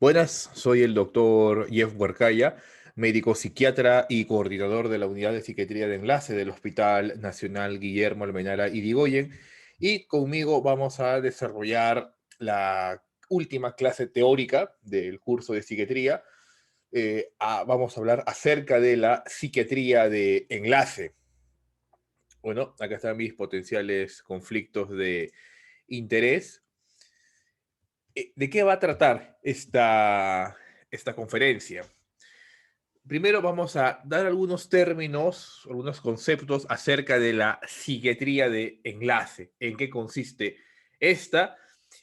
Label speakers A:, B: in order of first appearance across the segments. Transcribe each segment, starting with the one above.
A: Buenas, soy el doctor Jeff Huercaya, médico psiquiatra y coordinador de la unidad de psiquiatría de enlace del Hospital Nacional Guillermo Almenara Irigoyen, y conmigo vamos a desarrollar la última clase teórica del curso de psiquiatría. Vamos a hablar acerca de la psiquiatría de enlace. Bueno, acá están mis potenciales conflictos de interés. ¿De qué va a tratar esta conferencia? Primero vamos a dar algunos términos, algunos conceptos acerca de la psiquiatría de enlace, en qué consiste esta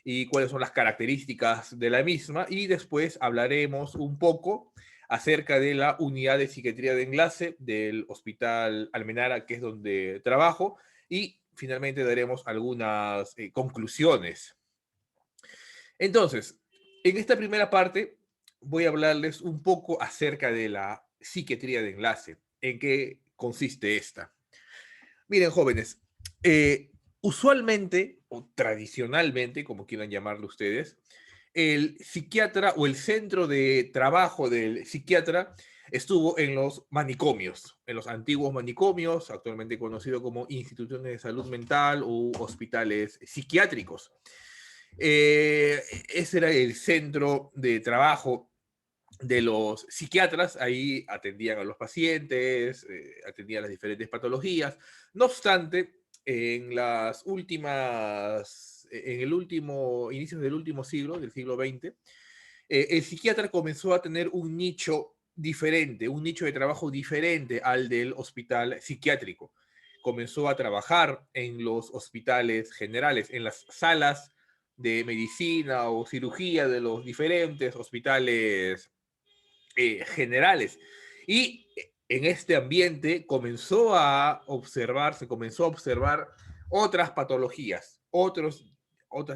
A: y cuáles son las características de la misma, y después hablaremos un poco acerca de la unidad de psiquiatría de enlace del Hospital Almenara, que es donde trabajo, y finalmente daremos algunas conclusiones. Entonces, en esta primera parte voy a hablarles un poco acerca de la psiquiatría de enlace, en qué consiste esta. Miren, jóvenes, usualmente o tradicionalmente, como quieran llamarlo ustedes, el psiquiatra o el centro de trabajo del psiquiatra estuvo en los manicomios, en los antiguos manicomios, actualmente conocidos como instituciones de salud mental u hospitales psiquiátricos. Ese era el centro de trabajo de los psiquiatras. Ahí atendían a los pacientes, atendían las diferentes patologías. No obstante, en el último, inicios del último siglo, del siglo XX, el psiquiatra comenzó a tener un nicho diferente, un nicho de trabajo diferente al del hospital psiquiátrico. Comenzó a trabajar en los hospitales generales, en las salas de medicina o cirugía de los diferentes hospitales generales. Y en este ambiente se comenzó a observar otras patologías, otras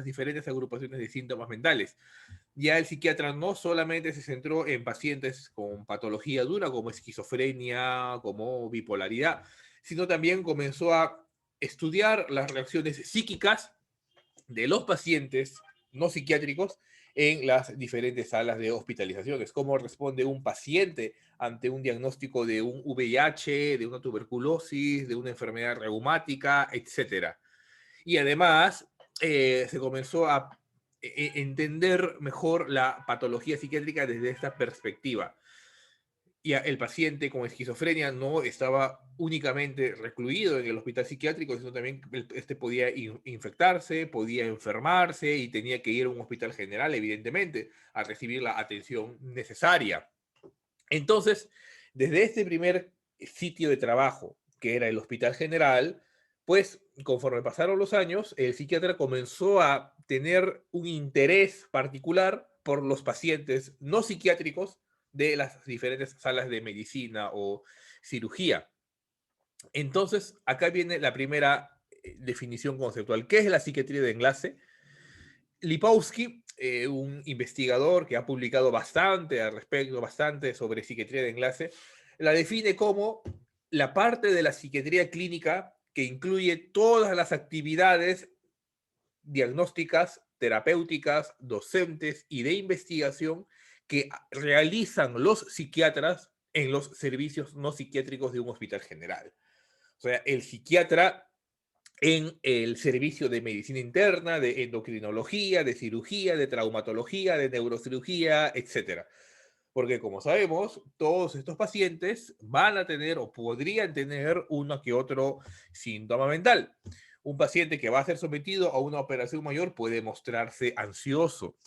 A: diferentes agrupaciones de síntomas mentales. Ya el psiquiatra no solamente se centró en pacientes con patología dura como esquizofrenia, como bipolaridad, sino también comenzó a estudiar las reacciones psíquicas de los pacientes no psiquiátricos en las diferentes salas de hospitalizaciones. Cómo responde un paciente ante un diagnóstico de un VIH, de una tuberculosis, de una enfermedad reumática, etcétera. Y además se comenzó a entender mejor la patología psiquiátrica desde esta perspectiva. Y el paciente con esquizofrenia no estaba únicamente recluido en el hospital psiquiátrico, sino también este podía infectarse, podía enfermarse y tenía que ir a un hospital general, evidentemente, a recibir la atención necesaria. Entonces, desde este primer sitio de trabajo, que era el hospital general, pues conforme pasaron los años, el psiquiatra comenzó a tener un interés particular por los pacientes no psiquiátricos de las diferentes salas de medicina o cirugía. Entonces, acá viene la primera definición conceptual. ¿Qué es la psiquiatría de enlace? Lipowski, un investigador que ha publicado bastante al respecto, bastante sobre psiquiatría de enlace, la define como la parte de la psiquiatría clínica que incluye todas las actividades diagnósticas, terapéuticas, docentes y de investigación que realizan los psiquiatras en los servicios no psiquiátricos de un hospital general. O sea, el psiquiatra en el servicio de medicina interna, de endocrinología, de cirugía, de traumatología, de neurocirugía, etcétera. Porque como sabemos, todos estos pacientes van a tener o podrían tener uno que otro síntoma mental. Un paciente que va a ser sometido a una operación mayor puede mostrarse ansioso.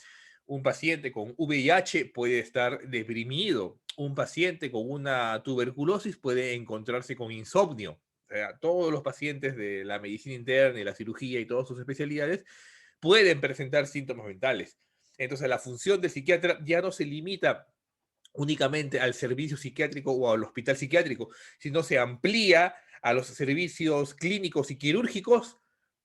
A: Un paciente con VIH puede estar deprimido. Un paciente con una tuberculosis puede encontrarse con insomnio. O sea, todos los pacientes de la medicina interna y la cirugía y todas sus especialidades pueden presentar síntomas mentales. Entonces, la función del psiquiatra ya no se limita únicamente al servicio psiquiátrico o al hospital psiquiátrico, sino se amplía a los servicios clínicos y quirúrgicos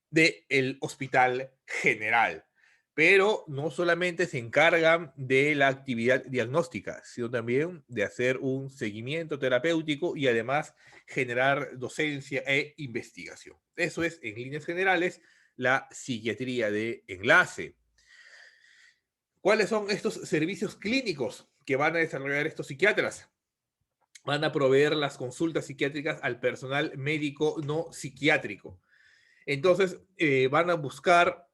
A: del hospital general. Pero no solamente se encargan de la actividad diagnóstica, sino también de hacer un seguimiento terapéutico y además generar docencia e investigación. Eso es, en líneas generales, la psiquiatría de enlace. ¿Cuáles son estos servicios clínicos que van a desarrollar estos psiquiatras? Van a proveer las consultas psiquiátricas al personal médico no psiquiátrico. Entonces, van a buscar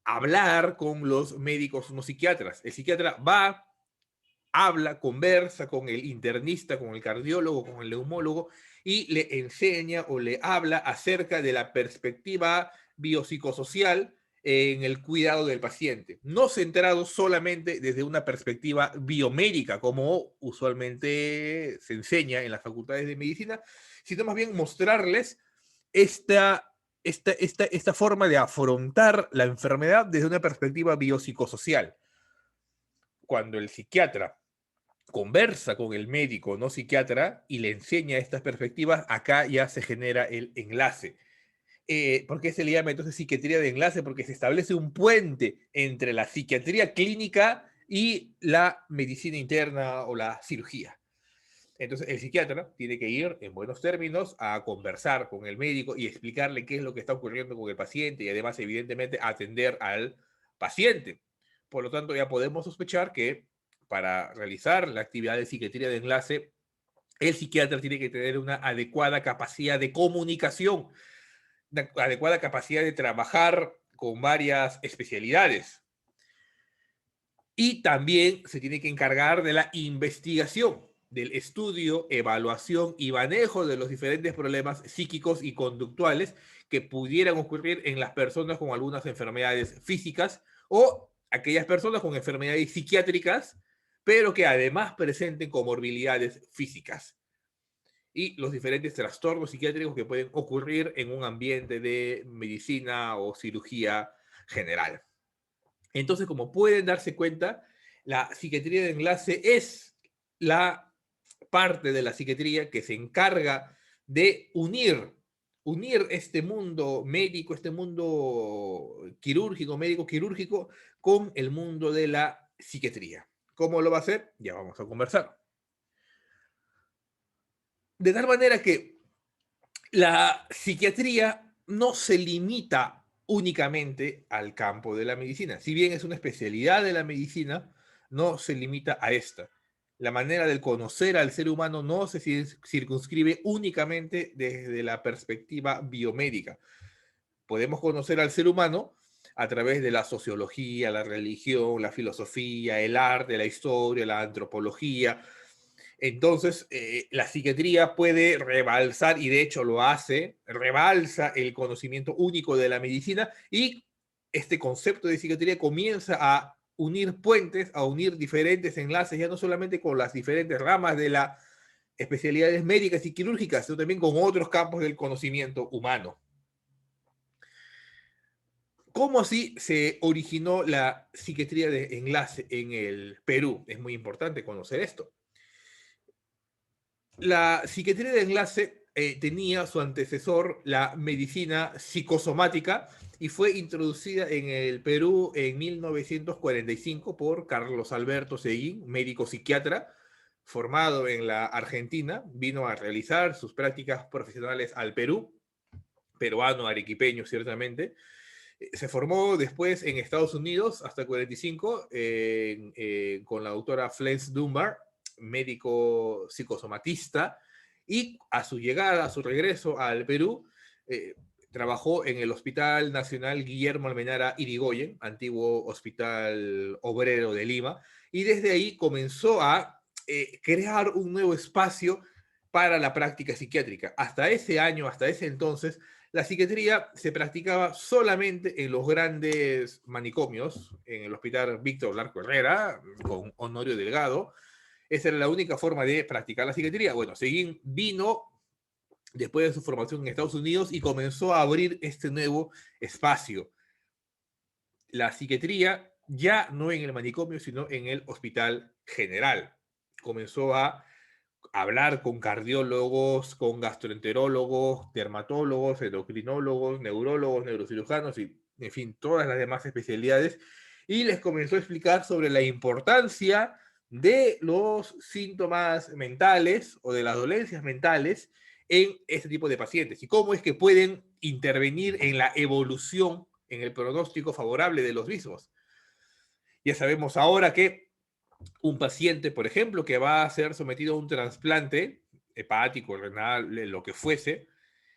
A: hablar con los médicos no psiquiatras. El psiquiatra va, habla, conversa con el internista, con el cardiólogo, con el neumólogo y le enseña o le habla acerca de la perspectiva biopsicosocial en el cuidado del paciente, no centrado solamente desde una perspectiva biomédica, como usualmente se enseña en las facultades de medicina, sino más bien mostrarles esta forma de afrontar la enfermedad desde una perspectiva biopsicosocial. Cuando el psiquiatra conversa con el médico no psiquiatra y le enseña estas perspectivas, acá ya se genera el enlace. ¿Por qué se le llama entonces psiquiatría de enlace? Porque se establece un puente entre la psiquiatría clínica y la medicina interna o la cirugía. Entonces, el psiquiatra tiene que ir, en buenos términos, a conversar con el médico y explicarle qué es lo que está ocurriendo con el paciente y además, evidentemente, atender al paciente. Por lo tanto, ya podemos sospechar que para realizar la actividad de psiquiatría de enlace, el psiquiatra tiene que tener una adecuada capacidad de comunicación, una adecuada capacidad de trabajar con varias especialidades. Y también se tiene que encargar de la investigación, del estudio, evaluación y manejo de los diferentes problemas psíquicos y conductuales que pudieran ocurrir en las personas con algunas enfermedades físicas o aquellas personas con enfermedades psiquiátricas, pero que además presenten comorbilidades físicas y los diferentes trastornos psiquiátricos que pueden ocurrir en un ambiente de medicina o cirugía general. Entonces, como pueden darse cuenta, la psiquiatría de enlace es la parte de la psiquiatría que se encarga de unir este mundo médico, este mundo quirúrgico, médico quirúrgico, con el mundo de la psiquiatría. ¿Cómo lo va a hacer? Ya vamos a conversar. De tal manera que la psiquiatría no se limita únicamente al campo de la medicina. Si bien es una especialidad de la medicina, no se limita a esta. La manera de conocer al ser humano no se circunscribe únicamente desde la perspectiva biomédica. Podemos conocer al ser humano a través de la sociología, la religión, la filosofía, el arte, la historia, la antropología. Entonces, la psiquiatría puede rebalsar, y de hecho lo hace, rebalsa el conocimiento único de la medicina y este concepto de psiquiatría comienza a unir puentes, a unir diferentes enlaces, ya no solamente con las diferentes ramas de las especialidades médicas y quirúrgicas, sino también con otros campos del conocimiento humano. ¿Cómo así se originó la psiquiatría de enlace en el Perú? Es muy importante conocer esto. La psiquiatría de enlace tenía su antecesor, la medicina psicosomática, y fue introducida en el Perú en 1945 por Carlos Alberto Seguín, médico psiquiatra, formado en la Argentina. Vino a realizar sus prácticas profesionales al Perú, peruano, arequipeño, ciertamente. Se formó después en Estados Unidos hasta el 45 con la doctora Flence Dunbar, médico psicosomatista, y a su llegada, a su regreso al Perú, trabajó en el Hospital Nacional Guillermo Almenara Irigoyen, antiguo Hospital Obrero de Lima, y desde ahí comenzó a crear un nuevo espacio para la práctica psiquiátrica. Hasta ese año, hasta ese entonces, la psiquiatría se practicaba solamente en los grandes manicomios, en el Hospital Víctor Blanco Herrera, con Honorio Delgado. Esa era la única forma de practicar la psiquiatría. Bueno, Seguín vino después de su formación en Estados Unidos y comenzó a abrir este nuevo espacio. La psiquiatría ya no en el manicomio, sino en el Hospital General. Comenzó a hablar con cardiólogos, con gastroenterólogos, dermatólogos, endocrinólogos, neurólogos, neurocirujanos y, en fin, todas las demás especialidades. Y les comenzó a explicar sobre la importancia de los síntomas mentales o de las dolencias mentales en este tipo de pacientes y cómo es que pueden intervenir en la evolución, en el pronóstico favorable de los mismos. Ya sabemos ahora que un paciente, por ejemplo, que va a ser sometido a un trasplante hepático, renal, lo que fuese,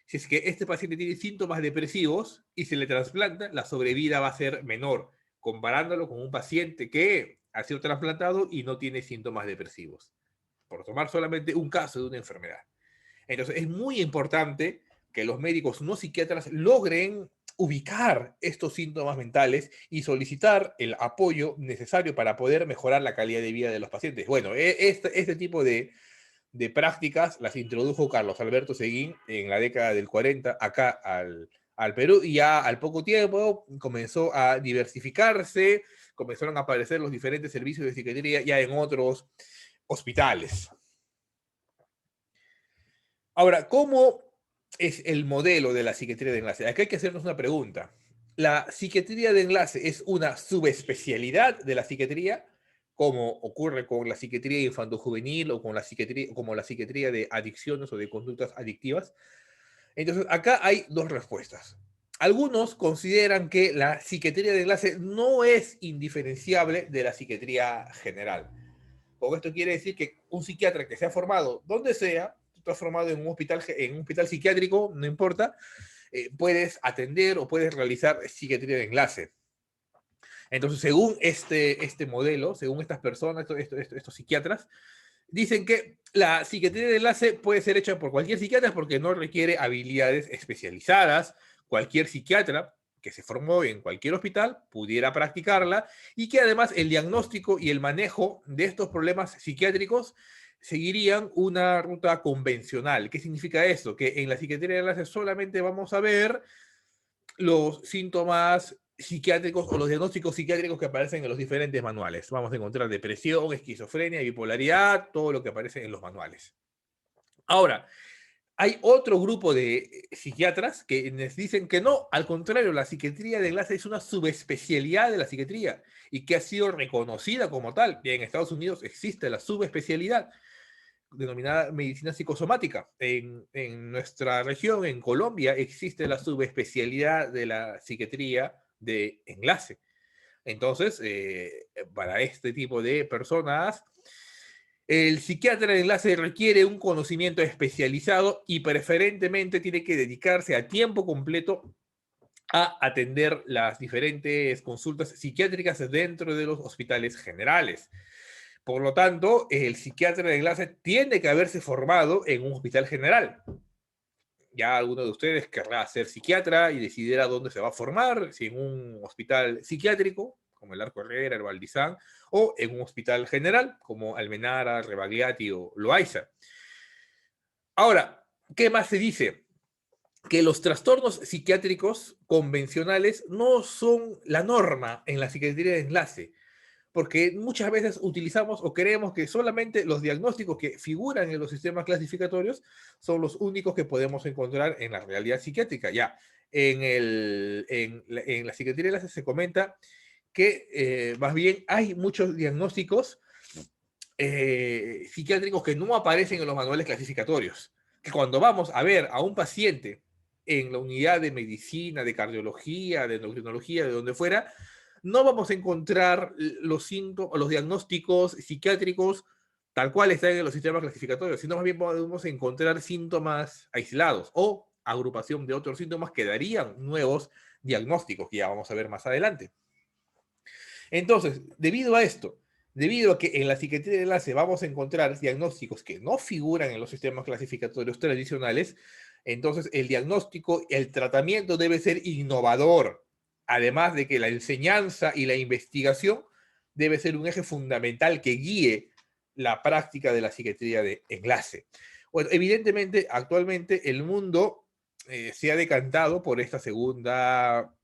A: si es que este paciente tiene síntomas depresivos y se le trasplanta, la sobrevida va a ser menor, comparándolo con un paciente que ha sido trasplantado y no tiene síntomas depresivos, por tomar solamente un caso de una enfermedad. Entonces, es muy importante que los médicos no psiquiatras logren ubicar estos síntomas mentales y solicitar el apoyo necesario para poder mejorar la calidad de vida de los pacientes. Bueno, este tipo de prácticas las introdujo Carlos Alberto Seguín en la década del 40 acá al Perú, y ya al poco tiempo comenzó a diversificarse, comenzaron a aparecer los diferentes servicios de psiquiatría ya en otros hospitales. Ahora, ¿cómo es el modelo de la psiquiatría de enlace? Acá hay que hacernos una pregunta. ¿La psiquiatría de enlace es una subespecialidad de la psiquiatría, como ocurre con la psiquiatría infantojuvenil o con la psiquiatría, como la psiquiatría de adicciones o de conductas adictivas? Entonces, acá hay dos respuestas. Algunos consideran que la psiquiatría de enlace no es indiferenciable de la psiquiatría general. Con esto quiere decir que un psiquiatra que se ha formado donde sea, tú estás formado en un hospital psiquiátrico, no importa, puedes atender o puedes realizar psiquiatría de enlace. Entonces, según este modelo, según estas personas, estos psiquiatras, dicen que la psiquiatría de enlace puede ser hecha por cualquier psiquiatra porque no requiere habilidades especializadas. Cualquier psiquiatra que se formó en cualquier hospital pudiera practicarla, y que además el diagnóstico y el manejo de estos problemas psiquiátricos seguirían una ruta convencional. ¿Qué significa esto? Que en la psiquiatría de enlace solamente vamos a ver los síntomas psiquiátricos o los diagnósticos psiquiátricos que aparecen en los diferentes manuales. Vamos a encontrar depresión, esquizofrenia, bipolaridad, todo lo que aparece en los manuales. Ahora, hay otro grupo de psiquiatras que les dicen que no, al contrario, la psiquiatría de enlace es una subespecialidad de la psiquiatría y que ha sido reconocida como tal. Y en Estados Unidos existe la subespecialidad denominada medicina psicosomática. En nuestra región, en Colombia, existe la subespecialidad de la psiquiatría de enlace. Entonces, para este tipo de personas, el psiquiatra de enlace requiere un conocimiento especializado y preferentemente tiene que dedicarse a tiempo completo a atender las diferentes consultas psiquiátricas dentro de los hospitales generales. Por lo tanto, el psiquiatra de enlace tiene que haberse formado en un hospital general. Ya alguno de ustedes querrá ser psiquiatra y decidirá dónde se va a formar, si en un hospital psiquiátrico, como el Arco Herrera, el Valdizán, o en un hospital general, como Almenara, Rebagliati o Loaiza. Ahora, ¿qué más se dice? Que los trastornos psiquiátricos convencionales no son la norma en la psiquiatría de enlace, porque muchas veces utilizamos o creemos que solamente los diagnósticos que figuran en los sistemas clasificatorios son los únicos que podemos encontrar en la realidad psiquiátrica. Ya, en la psiquiatría de enlace se comenta que más bien hay muchos diagnósticos psiquiátricos que no aparecen en los manuales clasificatorios. Que cuando vamos a ver a un paciente en la unidad de medicina, de cardiología, de endocrinología, de donde fuera, no vamos a encontrar los síntomas, los diagnósticos psiquiátricos tal cual están en los sistemas clasificatorios, sino más bien podemos encontrar síntomas aislados o agrupación de otros síntomas que darían nuevos diagnósticos, que ya vamos a ver más adelante. Entonces, debido a esto, debido a que en la psiquiatría de enlace vamos a encontrar diagnósticos que no figuran en los sistemas clasificatorios tradicionales, entonces el diagnóstico, el tratamiento debe ser innovador, además de que la enseñanza y la investigación debe ser un eje fundamental que guíe la práctica de la psiquiatría de enlace. Bueno, evidentemente, actualmente el mundo se ha decantado por esta segunda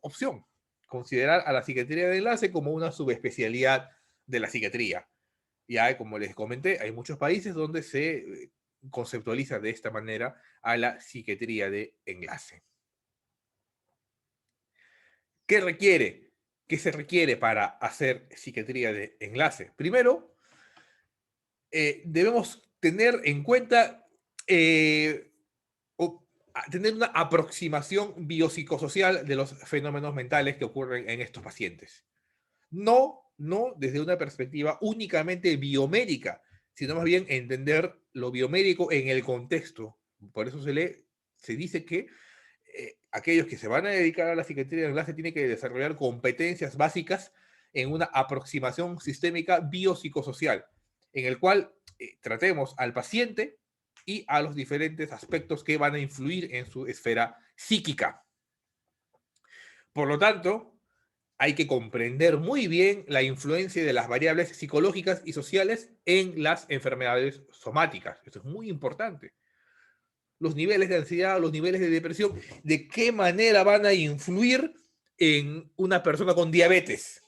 A: opción, considerar a la psiquiatría de enlace como una subespecialidad de la psiquiatría. Ya, como les comenté, hay muchos países donde se conceptualiza de esta manera a la psiquiatría de enlace. ¿Qué requiere? ¿Qué se requiere para hacer psiquiatría de enlace? Primero, debemos tener en cuenta tener una aproximación biopsicosocial de los fenómenos mentales que ocurren en estos pacientes. No desde una perspectiva únicamente biomédica, sino más bien entender lo biomédico en el contexto. Por eso se dice que aquellos que se van a dedicar a la psiquiatría de enlace tienen que desarrollar competencias básicas en una aproximación sistémica biopsicosocial, en el cual tratemos al paciente y a los diferentes aspectos que van a influir en su esfera psíquica. Por lo tanto, hay que comprender muy bien la influencia de las variables psicológicas y sociales en las enfermedades somáticas. Esto es muy importante. Los niveles de ansiedad, los niveles de depresión, de qué manera van a influir en una persona con diabetes,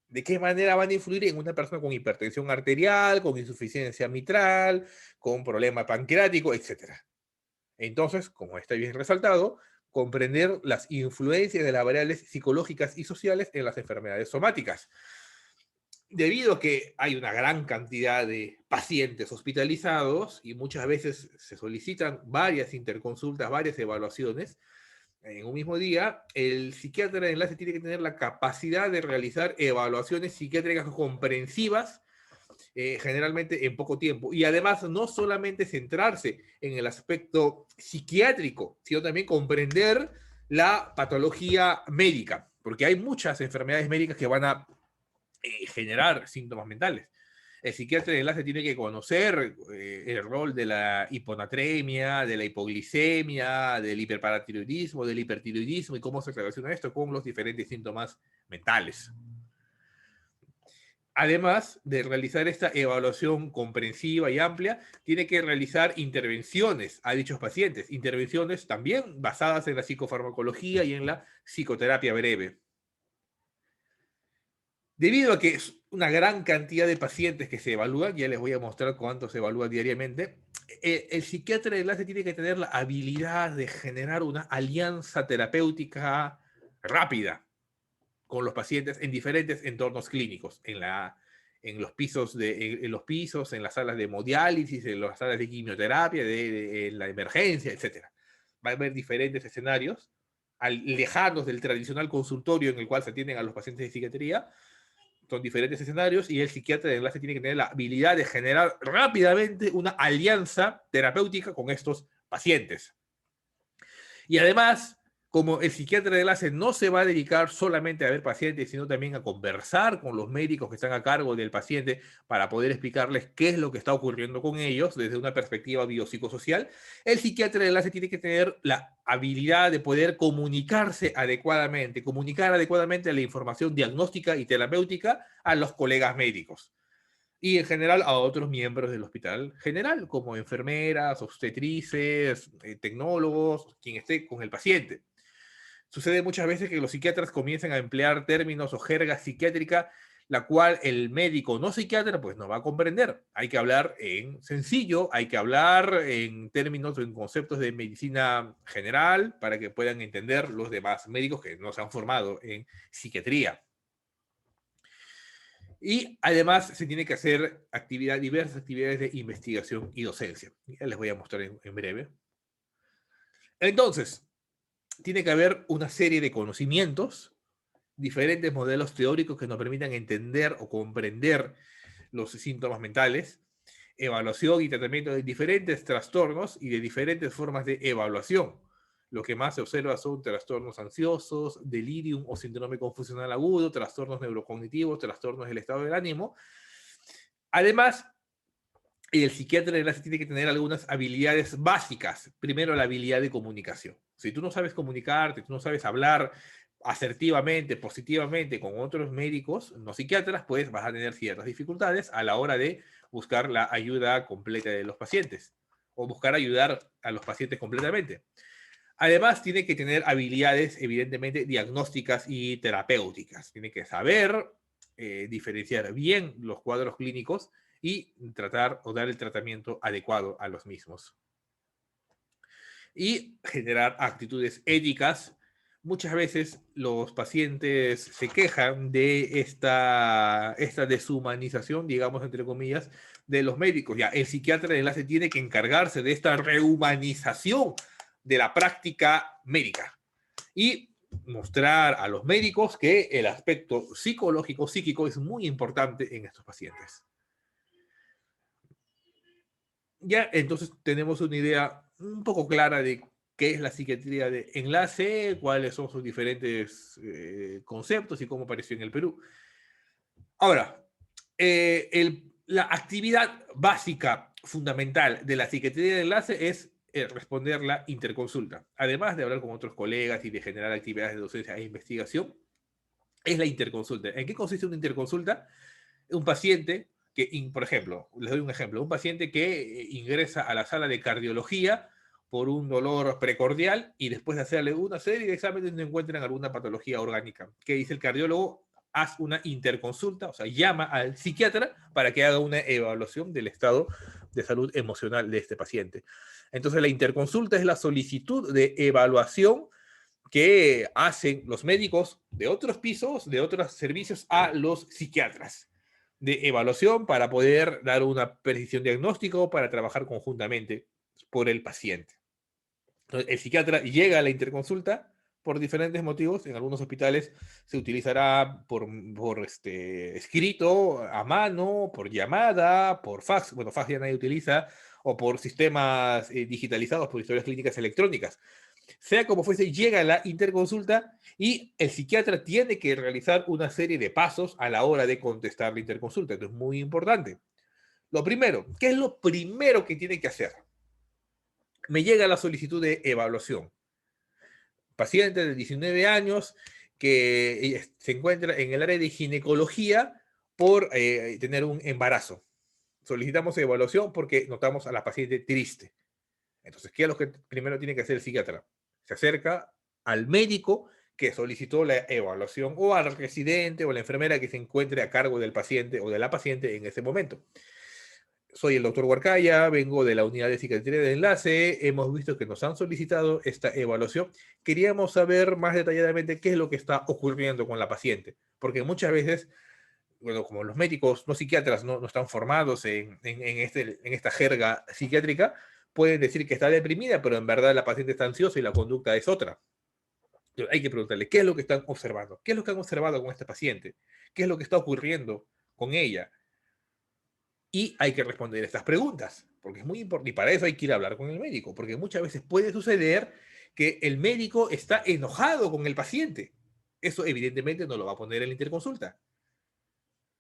A: de qué manera van a influir en una persona con hipertensión arterial, con insuficiencia mitral, con problema pancreático, etc. Entonces, como está bien resaltado, comprender las influencias de las variables psicológicas y sociales en las enfermedades somáticas. Debido a que hay una gran cantidad de pacientes hospitalizados y muchas veces se solicitan varias interconsultas, varias evaluaciones en un mismo día, el psiquiatra de enlace tiene que tener la capacidad de realizar evaluaciones psiquiátricas comprensivas, generalmente en poco tiempo. Y además, no solamente centrarse en el aspecto psiquiátrico, sino también comprender la patología médica, porque hay muchas enfermedades médicas que van a generar síntomas mentales. El psiquiatra de enlace tiene que conocer el rol de la hiponatremia, de la hipoglicemia, del hiperparatiroidismo, del hipertiroidismo y cómo se relaciona esto con los diferentes síntomas mentales. Además de realizar esta evaluación comprensiva y amplia, tiene que realizar intervenciones a dichos pacientes, intervenciones también basadas en la psicofarmacología y en la psicoterapia breve. Debido a que es una gran cantidad de pacientes que se evalúan, ya les voy a mostrar cuántos se evalúan diariamente, el psiquiatra de enlace tiene que tener la habilidad de generar una alianza terapéutica rápida con los pacientes en diferentes entornos clínicos, en los pisos, en las salas de hemodiálisis, en las salas de quimioterapia, en la emergencia, etc. Va a haber diferentes escenarios lejanos del tradicional consultorio en el cual se atienden a los pacientes de psiquiatría. Son diferentes escenarios y el psiquiatra de enlace tiene que tener la habilidad de generar rápidamente una alianza terapéutica con estos pacientes. Y además, como el psiquiatra de enlace no se va a dedicar solamente a ver pacientes, sino también a conversar con los médicos que están a cargo del paciente para poder explicarles qué es lo que está ocurriendo con ellos desde una perspectiva biopsicosocial, el psiquiatra de enlace tiene que tener la habilidad de poder comunicar adecuadamente la información diagnóstica y terapéutica a los colegas médicos y en general a otros miembros del hospital general, como enfermeras, obstetrices, tecnólogos, quien esté con el paciente. Sucede muchas veces que los psiquiatras comienzan a emplear términos o jerga psiquiátrica, la cual el médico no psiquiatra pues no va a comprender. Hay que hablar en sencillo, hay que hablar en términos o en conceptos de medicina general para que puedan entender los demás médicos que no se han formado en psiquiatría. Y además se tiene que hacer diversas actividades de investigación y docencia. Ya les voy a mostrar en breve. Entonces, tiene que haber una serie de conocimientos, diferentes modelos teóricos que nos permitan entender o comprender los síntomas mentales, evaluación y tratamiento de diferentes trastornos y de diferentes formas de evaluación. Lo que más se observa son trastornos ansiosos, delirium o síndrome confusional agudo, trastornos neurocognitivos, trastornos del estado del ánimo. Además, el psiquiatra de enlace tiene que tener algunas habilidades básicas. Primero, la habilidad de comunicación. Si tú no sabes comunicarte, tú no sabes hablar asertivamente, positivamente con otros médicos, no psiquiatras, pues vas a tener ciertas dificultades a la hora de buscar la ayuda completa de los pacientes o buscar ayudar a los pacientes completamente. Además, tiene que tener habilidades, evidentemente, diagnósticas y terapéuticas. Tiene que saber diferenciar bien los cuadros clínicos y tratar o dar el tratamiento adecuado a los mismos. Y generar actitudes éticas. Muchas veces los pacientes se quejan de esta deshumanización, digamos, entre comillas, de los médicos. Ya, el psiquiatra de enlace tiene que encargarse de esta rehumanización de la práctica médica. Y mostrar a los médicos que el aspecto psicológico, psíquico, es muy importante en estos pacientes. Ya, entonces tenemos una idea un poco clara de qué es la psiquiatría de enlace, cuáles son sus diferentes conceptos y cómo apareció en el Perú. Ahora, la actividad básica, fundamental de la psiquiatría de enlace es responder la interconsulta. Además de hablar con otros colegas y de generar actividades de docencia e investigación, es la interconsulta. ¿En qué consiste una interconsulta? Un paciente que, por ejemplo, les doy un ejemplo, un paciente que ingresa a la sala de cardiología por un dolor precordial y después de hacerle una serie de exámenes no encuentran alguna patología orgánica. ¿Qué dice el cardiólogo? Haz una interconsulta, o sea, llama al psiquiatra para que haga una evaluación del estado de salud emocional de este paciente. Entonces, la interconsulta es la solicitud de evaluación que hacen los médicos de otros pisos, de otros servicios, a los psiquiatras de evaluación para poder dar una precisión diagnóstico, para trabajar conjuntamente por el paciente. Entonces, el psiquiatra llega a la interconsulta por diferentes motivos. En algunos hospitales se utilizará por escrito, a mano, por llamada, por fax. Bueno, fax ya nadie utiliza, o por sistemas digitalizados, por historias clínicas electrónicas. Sea como fuese, llega a la interconsulta y el psiquiatra tiene que realizar una serie de pasos a la hora de contestar la interconsulta. Esto es muy importante. Lo primero, ¿qué es lo primero que tiene que hacer? Me llega la solicitud de evaluación. Paciente de 19 años que se encuentra en el área de ginecología por tener un embarazo. Solicitamos evaluación porque notamos a la paciente triste. Entonces, ¿qué es lo que primero tiene que hacer el psiquiatra? Se acerca al médico que solicitó la evaluación o al residente o la enfermera que se encuentre a cargo del paciente o de la paciente en ese momento. Soy el doctor Huarcaya, vengo de la unidad de psiquiatría de enlace, hemos visto que nos han solicitado esta evaluación. Queríamos saber más detalladamente qué es lo que está ocurriendo con la paciente, porque muchas veces, bueno, como los médicos, no psiquiatras, no están formados en esta jerga psiquiátrica, pueden decir que está deprimida, pero en verdad la paciente está ansiosa y la conducta es otra. Entonces, hay que preguntarle, ¿qué es lo que están observando? ¿Qué es lo que han observado con esta paciente? ¿Qué es lo que está ocurriendo con ella? Y hay que responder estas preguntas, porque es muy importante, y para eso hay que ir a hablar con el médico, porque muchas veces puede suceder que el médico está enojado con el paciente. Eso evidentemente no lo va a poner en la interconsulta.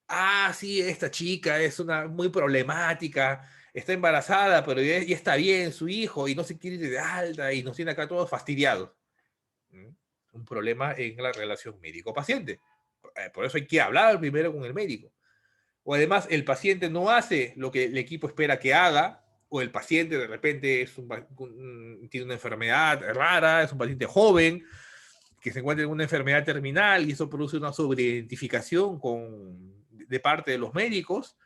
A: Ah, sí, esta chica es una muy problemática, está embarazada, pero ya está bien su hijo y no se quiere ir de alta y nos tiene acá todos fastidiados. ¿Mm? Un problema en la relación médico-paciente. Por eso hay que hablar primero con el médico. O además el paciente no hace lo que el equipo espera que haga, o el paciente de repente tiene una enfermedad rara, es un paciente joven, que se encuentra en una enfermedad terminal y eso produce una sobreidentificación de parte de los médicos,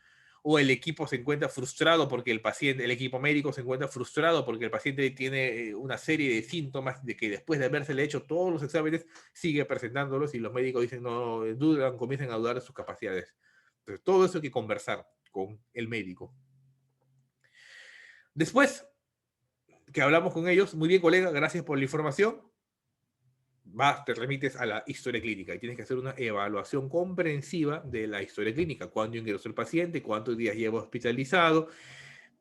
A: o el equipo se encuentra frustrado porque el equipo médico se encuentra frustrado porque el paciente tiene una serie de síntomas de que después de habérsele hecho todos los exámenes sigue presentándolos y los médicos dicen no, dudan, comienzan a dudar de sus capacidades. Entonces, todo eso hay que conversar con el médico. Después que hablamos con ellos, muy bien colega, gracias por la información, te remites a la historia clínica y tienes que hacer una evaluación comprensiva de la historia clínica, cuándo ingresó el paciente, cuántos días lleva hospitalizado,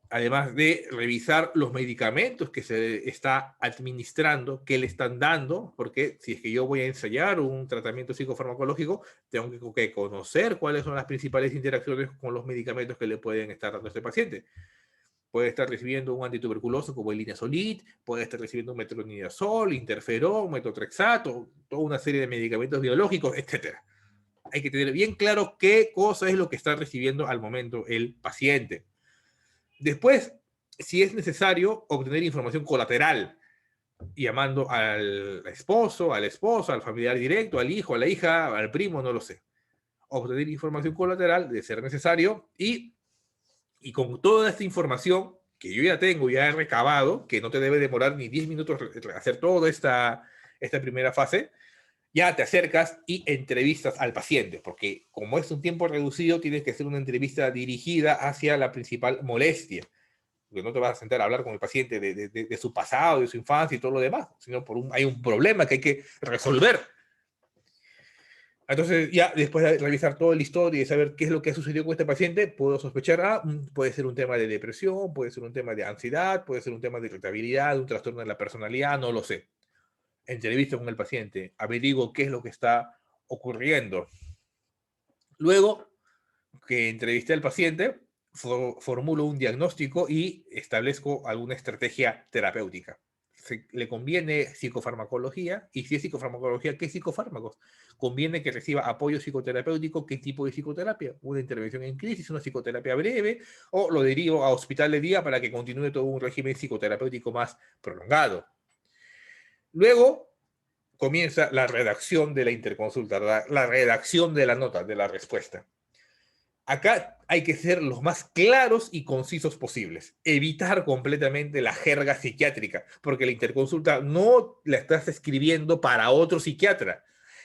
A: además de revisar los medicamentos que se está administrando, qué le están dando, porque si es que yo voy a ensayar un tratamiento psicofarmacológico, tengo que conocer cuáles son las principales interacciones con los medicamentos que le pueden estar dando a este paciente. Puede estar recibiendo un antituberculoso como el linezolid, puede estar recibiendo un metronidazol, interferón, metotrexato, toda una serie de medicamentos biológicos, etc. Hay que tener bien claro qué cosa es lo que está recibiendo al momento el paciente. Después, si es necesario, obtener información colateral, llamando al esposo, al esposo, al familiar directo, al hijo, a la hija, al primo, no lo sé. Obtener información colateral de ser necesario y con toda esta información que yo ya tengo, ya he recabado, que no te debe demorar ni 10 minutos hacer toda esta primera fase, ya te acercas y entrevistas al paciente, porque como es un tiempo reducido, tienes que hacer una entrevista dirigida hacia la principal molestia. porque no te vas a sentar a hablar con el paciente de su pasado, de su infancia y todo lo demás, sino hay un problema que hay que resolver. Entonces, ya después de revisar toda la historia y de saber qué es lo que ha sucedido con este paciente, puedo sospechar, puede ser un tema de depresión, puede ser un tema de ansiedad, puede ser un tema de irritabilidad, un trastorno de la personalidad, no lo sé. Entrevisto con el paciente, averiguo qué es lo que está ocurriendo. Luego que entrevisté al paciente, formulo un diagnóstico y establezco alguna estrategia terapéutica. Le conviene psicofarmacología, y si es psicofarmacología, ¿qué psicofármacos? Conviene que reciba apoyo psicoterapéutico, ¿qué tipo de psicoterapia? Una intervención en crisis, una psicoterapia breve, o lo derivo a hospital de día para que continúe todo un régimen psicoterapéutico más prolongado. Luego comienza la redacción de la interconsulta, la redacción de la nota, de la respuesta. Acá hay que ser los más claros y concisos posibles. Evitar completamente la jerga psiquiátrica, porque la interconsulta no la estás escribiendo para otro psiquiatra,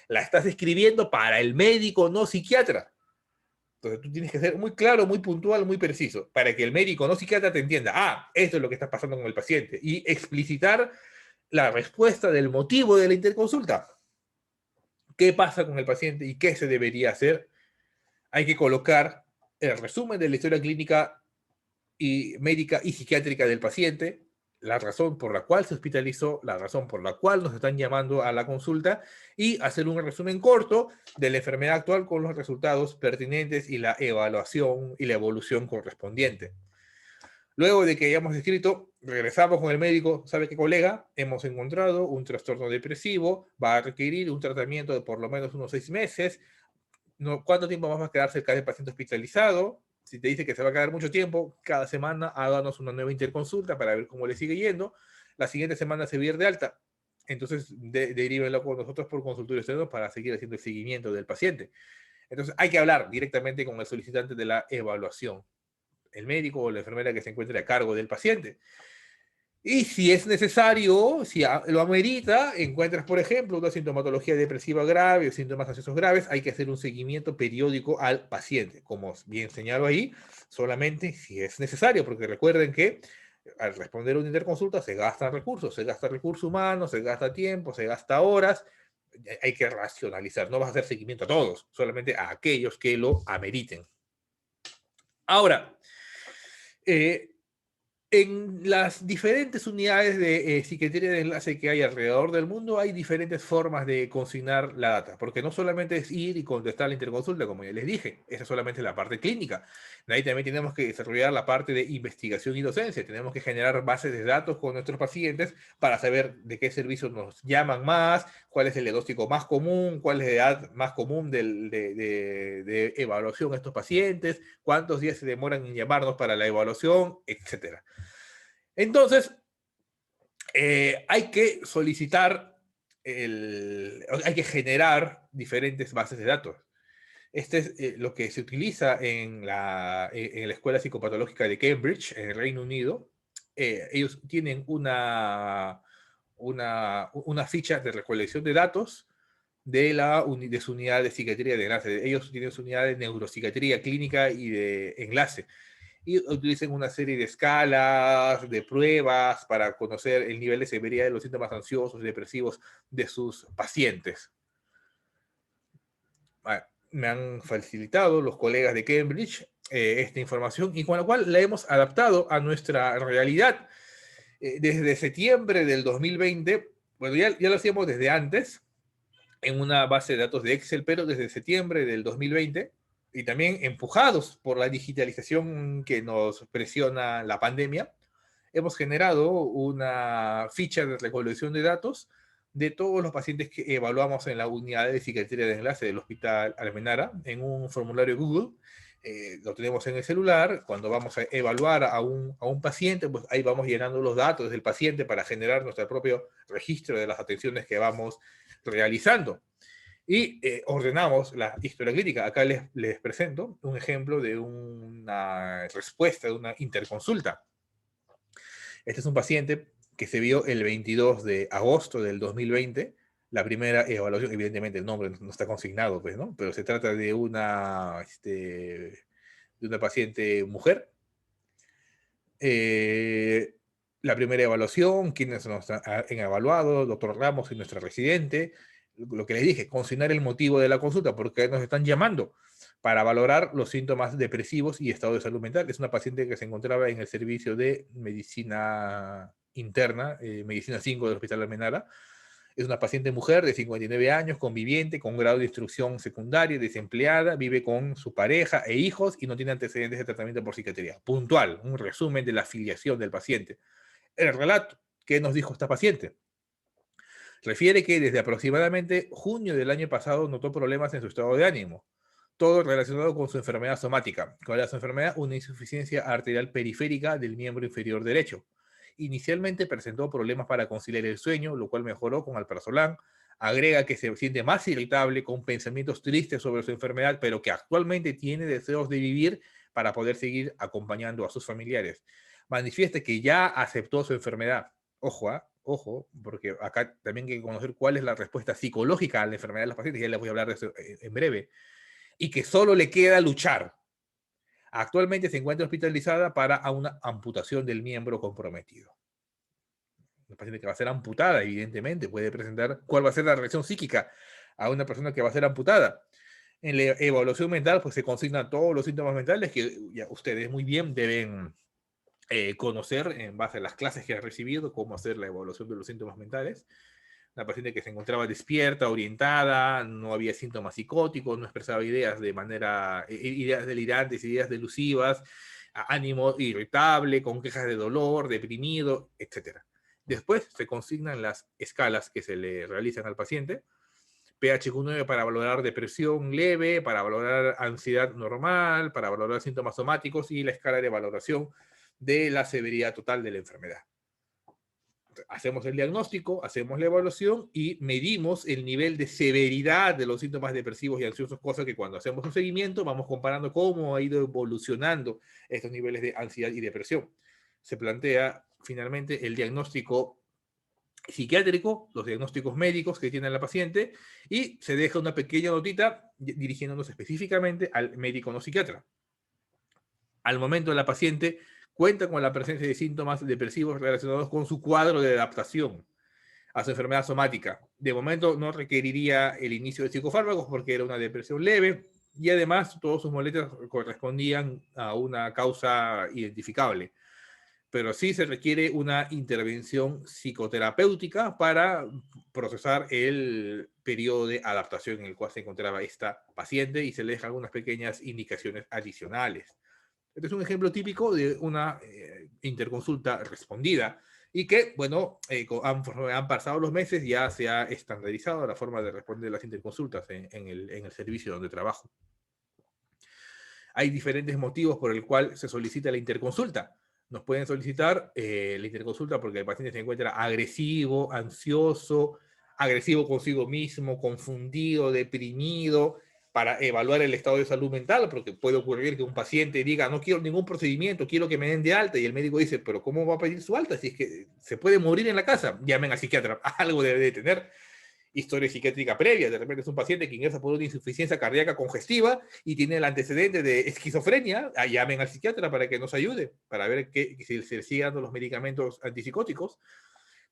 A: la estás escribiendo para el médico no psiquiatra. Entonces tú tienes que ser muy claro, muy puntual, muy preciso, para que el médico no psiquiatra te entienda, esto es lo que está pasando con el paciente, y explicitar la respuesta del motivo de la interconsulta. ¿Qué pasa con el paciente y qué se debería hacer? Hay que colocar el resumen de la historia clínica y médica y psiquiátrica del paciente, la razón por la cual se hospitalizó, la razón por la cual nos están llamando a la consulta, y hacer un resumen corto de la enfermedad actual con los resultados pertinentes y la evaluación y la evolución correspondiente. Luego de que hayamos escrito, regresamos con el médico, ¿sabe qué, colega? Hemos encontrado un trastorno depresivo, va a requerir un tratamiento de por lo menos unos 6 meses. ¿Cuánto tiempo vamos a quedar cerca del paciente hospitalizado? Si te dice que se va a quedar mucho tiempo, cada semana háganos una nueva interconsulta para ver cómo le sigue yendo. La siguiente semana se va a ir de alta. Entonces, derívenlo con nosotros por consultorio externo para seguir haciendo el seguimiento del paciente. Entonces, hay que hablar directamente con el solicitante de la evaluación, el médico o la enfermera que se encuentre a cargo del paciente. Y si es necesario, si lo amerita, encuentras, por ejemplo, una sintomatología depresiva grave o síntomas ansiosos graves, hay que hacer un seguimiento periódico al paciente. Como bien señalo ahí, solamente si es necesario, porque recuerden que al responder a una interconsulta se gasta recursos humanos, se gasta tiempo, se gasta horas, hay que racionalizar, no vas a hacer seguimiento a todos, solamente a aquellos que lo ameriten. Ahora, en las diferentes unidades de psiquiatría de enlace que hay alrededor del mundo, hay diferentes formas de consignar la data, porque no solamente es ir y contestar la interconsulta, como ya les dije, esa es solamente la parte clínica. Ahí también tenemos que desarrollar la parte de investigación y docencia, tenemos que generar bases de datos con nuestros pacientes para saber de qué servicios nos llaman más, cuál es el diagnóstico más común, cuál es la edad más común de evaluación a estos pacientes, cuántos días se demoran en llamarnos para la evaluación, etcétera. Entonces, hay que solicitar, hay que generar diferentes bases de datos. Este es lo que se utiliza en la Escuela Psicopatológica de Cambridge, en el Reino Unido. Ellos tienen una ficha de recolección de datos de su unidad de psiquiatría de enlace. Ellos tienen su unidad de neuropsiquiatría clínica y de enlace, y utilizan una serie de escalas, de pruebas para conocer el nivel de severidad de los síntomas ansiosos y depresivos de sus pacientes. Me han facilitado los colegas de Cambridge esta información, y con la cual la hemos adaptado a nuestra realidad. Desde septiembre del 2020, bueno, ya lo hacíamos desde antes en una base de datos de Excel, pero desde septiembre del 2020, y también empujados por la digitalización que nos presiona la pandemia, hemos generado una ficha de recolección de datos de todos los pacientes que evaluamos en la unidad de psiquiatría de enlace del Hospital Almenara en un formulario Google. Lo tenemos en el celular. Cuando vamos a evaluar a un paciente, pues ahí vamos llenando los datos del paciente para generar nuestro propio registro de las atenciones que vamos realizando. Y ordenamos la historia clínica. Acá les presento un ejemplo de una respuesta de una interconsulta. Este es un paciente que se vio el 22 de agosto del 2020. La primera evaluación, evidentemente el nombre no está consignado, pues, ¿no? Pero se trata de una paciente mujer. eh, la primera evaluación, quienes nos han evaluado, doctor Ramos y nuestra residente, lo que les dije, consignar el motivo de la consulta, porque nos están llamando para valorar los síntomas depresivos y estado de salud mental. Es una paciente que se encontraba en el servicio de medicina interna, medicina 5 del Hospital Almenara. Es una paciente mujer de 59 años, conviviente, con grado de instrucción secundaria, desempleada, vive con su pareja e hijos y no tiene antecedentes de tratamiento por psiquiatría. Puntual, un resumen de la afiliación del paciente. El relato, ¿qué nos dijo esta paciente? Refiere que desde aproximadamente junio del año pasado notó problemas en su estado de ánimo, todo relacionado con su enfermedad somática. ¿Cuál era su enfermedad? Una insuficiencia arterial periférica del miembro inferior derecho. Inicialmente presentó problemas para conciliar el sueño, lo cual mejoró con alprazolam. Agrega que se siente más irritable, con pensamientos tristes sobre su enfermedad, pero que actualmente tiene deseos de vivir para poder seguir acompañando a sus familiares. Manifiesta que ya aceptó su enfermedad. Ojo, ojo, porque acá también hay que conocer cuál es la respuesta psicológica a la enfermedad de los pacientes, ya les voy a hablar de eso en breve, y que solo le queda luchar. Actualmente se encuentra hospitalizada para una amputación del miembro comprometido. Una paciente que va a ser amputada, evidentemente, puede presentar cuál va a ser la reacción psíquica a una persona que va a ser amputada. En la evaluación mental, pues se consignan todos los síntomas mentales que ya ustedes muy bien deben conocer en base a las clases que ha recibido, cómo hacer la evaluación de los síntomas mentales. Una paciente que se encontraba despierta, orientada, no había síntomas psicóticos, no expresaba ideas de manera, ideas delirantes, ideas delusivas, ánimo irritable, con quejas de dolor, deprimido, etc. Después se consignan las escalas que se le realizan al paciente. PHQ-9 para valorar depresión leve, para valorar ansiedad normal, para valorar síntomas somáticos y la escala de valoración de la severidad total de la enfermedad. Hacemos el diagnóstico, hacemos la evaluación y medimos el nivel de severidad de los síntomas depresivos y ansiosos, cosa que cuando hacemos un seguimiento vamos comparando cómo ha ido evolucionando estos niveles de ansiedad y depresión. Se plantea finalmente el diagnóstico psiquiátrico, los diagnósticos médicos que tiene la paciente y se deja una pequeña notita dirigiéndonos específicamente al médico no psiquiatra. Al momento la paciente cuenta con la presencia de síntomas depresivos relacionados con su cuadro de adaptación a su enfermedad somática. De momento no requeriría el inicio de psicofármacos porque era una depresión leve y además todos sus molestias correspondían a una causa identificable. Pero sí se requiere una intervención psicoterapéutica para procesar el periodo de adaptación en el cual se encontraba esta paciente y se le dejan algunas pequeñas indicaciones adicionales. Este es un ejemplo típico de una interconsulta respondida y que, bueno, han pasado los meses, ya se ha estandarizado la forma de responder las interconsultas en el servicio donde trabajo. Hay diferentes motivos por el cual se solicita la interconsulta. Nos pueden solicitar la interconsulta porque el paciente se encuentra agresivo, ansioso, agresivo consigo mismo, confundido, deprimido, para evaluar el estado de salud mental, porque puede ocurrir que un paciente diga, no quiero ningún procedimiento, quiero que me den de alta, y el médico dice, pero ¿cómo va a pedir su alta? Si es que se puede morir en la casa, llamen al psiquiatra, algo debe de tener historia psiquiátrica previa. De repente es un paciente que ingresa por una insuficiencia cardíaca congestiva y tiene el antecedente de esquizofrenia. Llamen al psiquiatra para que nos ayude, para ver si se sigue dando los medicamentos antipsicóticos.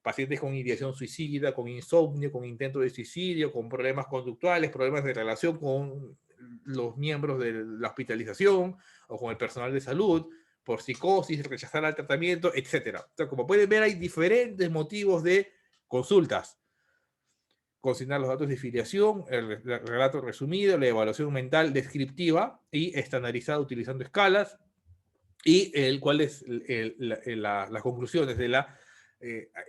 A: Pacientes con ideación suicida, con insomnio, con intento de suicidio, con problemas conductuales, problemas de relación con los miembros de la hospitalización o con el personal de salud, por psicosis, rechazar el tratamiento, etc. O sea, como pueden ver, hay diferentes motivos de consultas. Consignar los datos de filiación, el relato resumido, la evaluación mental descriptiva y estandarizada utilizando escalas, y cuáles las conclusiones de la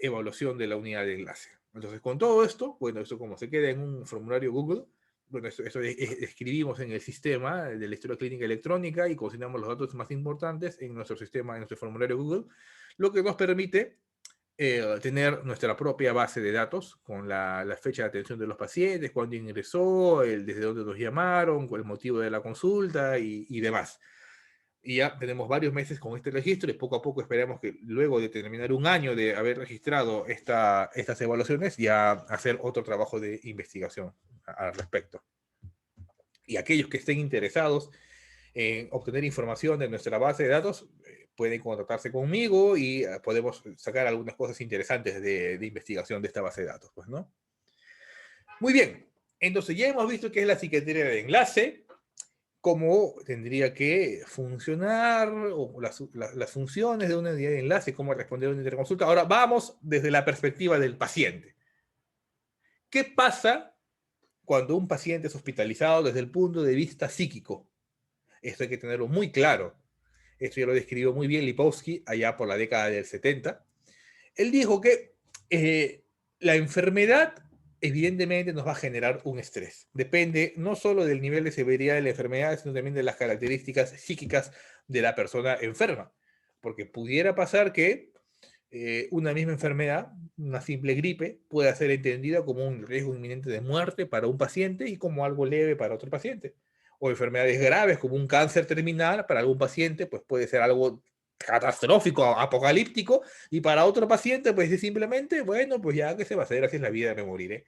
A: evaluación de la unidad de enlace. Entonces, con todo esto, bueno, esto como se queda en un formulario Google, bueno, esto escribimos en el sistema de la historia clínica electrónica y consignamos los datos más importantes en nuestro sistema, en nuestro formulario Google, lo que nos permite tener nuestra propia base de datos con la fecha de atención de los pacientes, cuándo ingresó, desde dónde nos llamaron, el motivo de la consulta y demás. Y ya tenemos varios meses con este registro y poco a poco esperamos que luego de terminar un año de haber registrado estas evaluaciones, ya hacer otro trabajo de investigación al respecto. Y aquellos que estén interesados en obtener información de nuestra base de datos, pueden contactarse conmigo y podemos sacar algunas cosas interesantes de investigación de esta base de datos, pues, ¿no? Muy bien, entonces ya hemos visto qué es la psiquiatría de enlace, cómo tendría que funcionar, o las funciones de una unidad de enlace, cómo responder a una interconsulta. Ahora vamos desde la perspectiva del paciente. ¿Qué pasa cuando un paciente es hospitalizado desde el punto de vista psíquico? Esto hay que tenerlo muy claro. Esto ya lo describió muy bien Lipovsky allá por la década del 70. Él dijo que la enfermedad evidentemente nos va a generar un estrés. Depende no solo del nivel de severidad de la enfermedad, sino también de las características psíquicas de la persona enferma. Porque pudiera pasar que una misma enfermedad, una simple gripe, pueda ser entendida como un riesgo inminente de muerte para un paciente y como algo leve para otro paciente. O enfermedades graves como un cáncer terminal para algún paciente, pues puede ser algo catastrófico, apocalíptico, y para otro paciente, pues es simplemente, bueno, pues ya que se va a hacer, así es la vida, me moriré.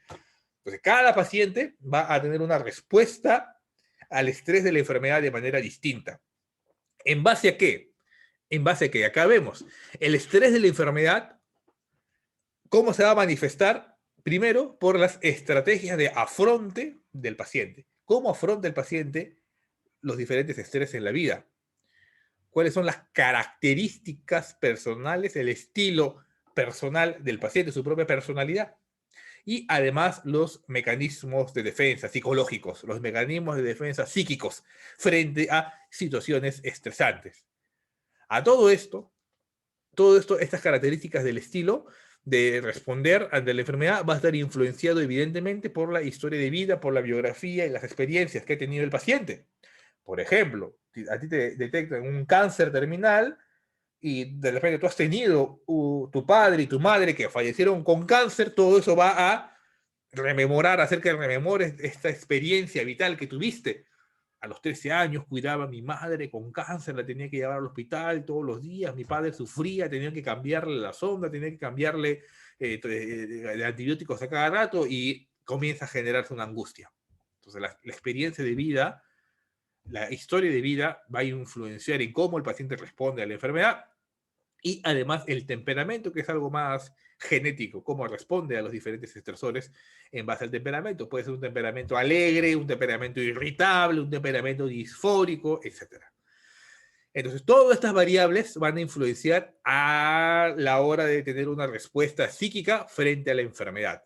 A: Entonces, cada paciente va a tener una respuesta al estrés de la enfermedad de manera distinta. ¿En base a qué? En base a que acá vemos el estrés de la enfermedad, cómo se va a manifestar, primero, por las estrategias de afronte del paciente. ¿Cómo afronta el paciente los diferentes estrés en la vida? ¿Cuáles son las características personales, el estilo personal del paciente, su propia personalidad? Y además los mecanismos de defensa psicológicos, los mecanismos de defensa psíquicos frente a situaciones estresantes. A todo esto, estas características del estilo de responder ante la enfermedad va a estar influenciado evidentemente por la historia de vida, por la biografía y las experiencias que ha tenido el paciente. Por ejemplo, a ti te detectan un cáncer terminal y de repente tú has tenido tu padre y tu madre que fallecieron con cáncer, todo eso va a rememorar, hacer que rememores esta experiencia vital que tuviste. A los 13 años cuidaba a mi madre con cáncer, la tenía que llevar al hospital todos los días, mi padre sufría, tenía que cambiarle la sonda, tenía que cambiarle de antibióticos a cada rato y comienza a generarse una angustia. Entonces la experiencia de vida, la historia de vida va a influenciar en cómo el paciente responde a la enfermedad y además el temperamento, que es algo más genético, cómo responde a los diferentes estresores en base al temperamento. Puede ser un temperamento alegre, un temperamento irritable, un temperamento disfórico, etc. Entonces, todas estas variables van a influenciar a la hora de tener una respuesta psíquica frente a la enfermedad.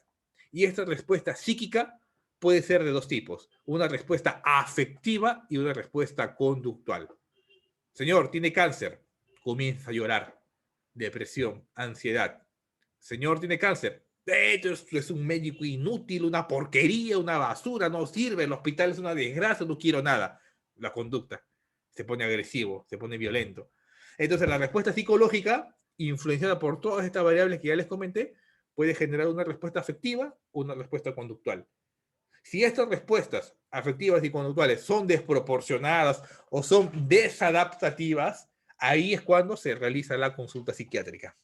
A: Y esta respuesta psíquica puede ser de dos tipos, una respuesta afectiva y una respuesta conductual. Señor, tiene cáncer, comienza a llorar, depresión, ansiedad. Señor, tiene cáncer, esto es un médico inútil, una porquería, una basura, no sirve, el hospital es una desgracia, no quiero nada. La conducta se pone agresivo, se pone violento. Entonces la respuesta psicológica, influenciada por todas estas variables que ya les comenté, puede generar una respuesta afectiva o una respuesta conductual. Si estas respuestas afectivas y conductuales son desproporcionadas o son desadaptativas, ahí es cuando se realiza la consulta psiquiátrica.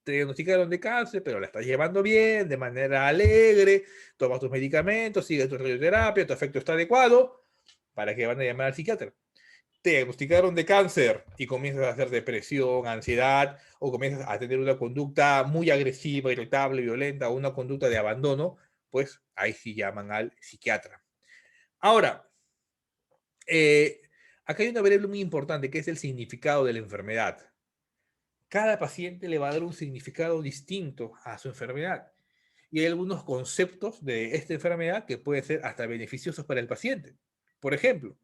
A: Te diagnosticaron de cáncer, pero la estás llevando bien, de manera alegre, tomas tus medicamentos, sigues tu radioterapia, tu afecto está adecuado, ¿para qué van a llamar al psiquiatra? Te diagnosticaron de cáncer y comienzas a hacer depresión, ansiedad, o comienzas a tener una conducta muy agresiva, irritable, violenta, o una conducta de abandono, pues ahí sí llaman al psiquiatra. Ahora, acá hay una variable muy importante que es el significado de la enfermedad. Cada paciente le va a dar un significado distinto a su enfermedad. Y hay algunos conceptos de esta enfermedad que pueden ser hasta beneficiosos para el paciente. Por ejemplo,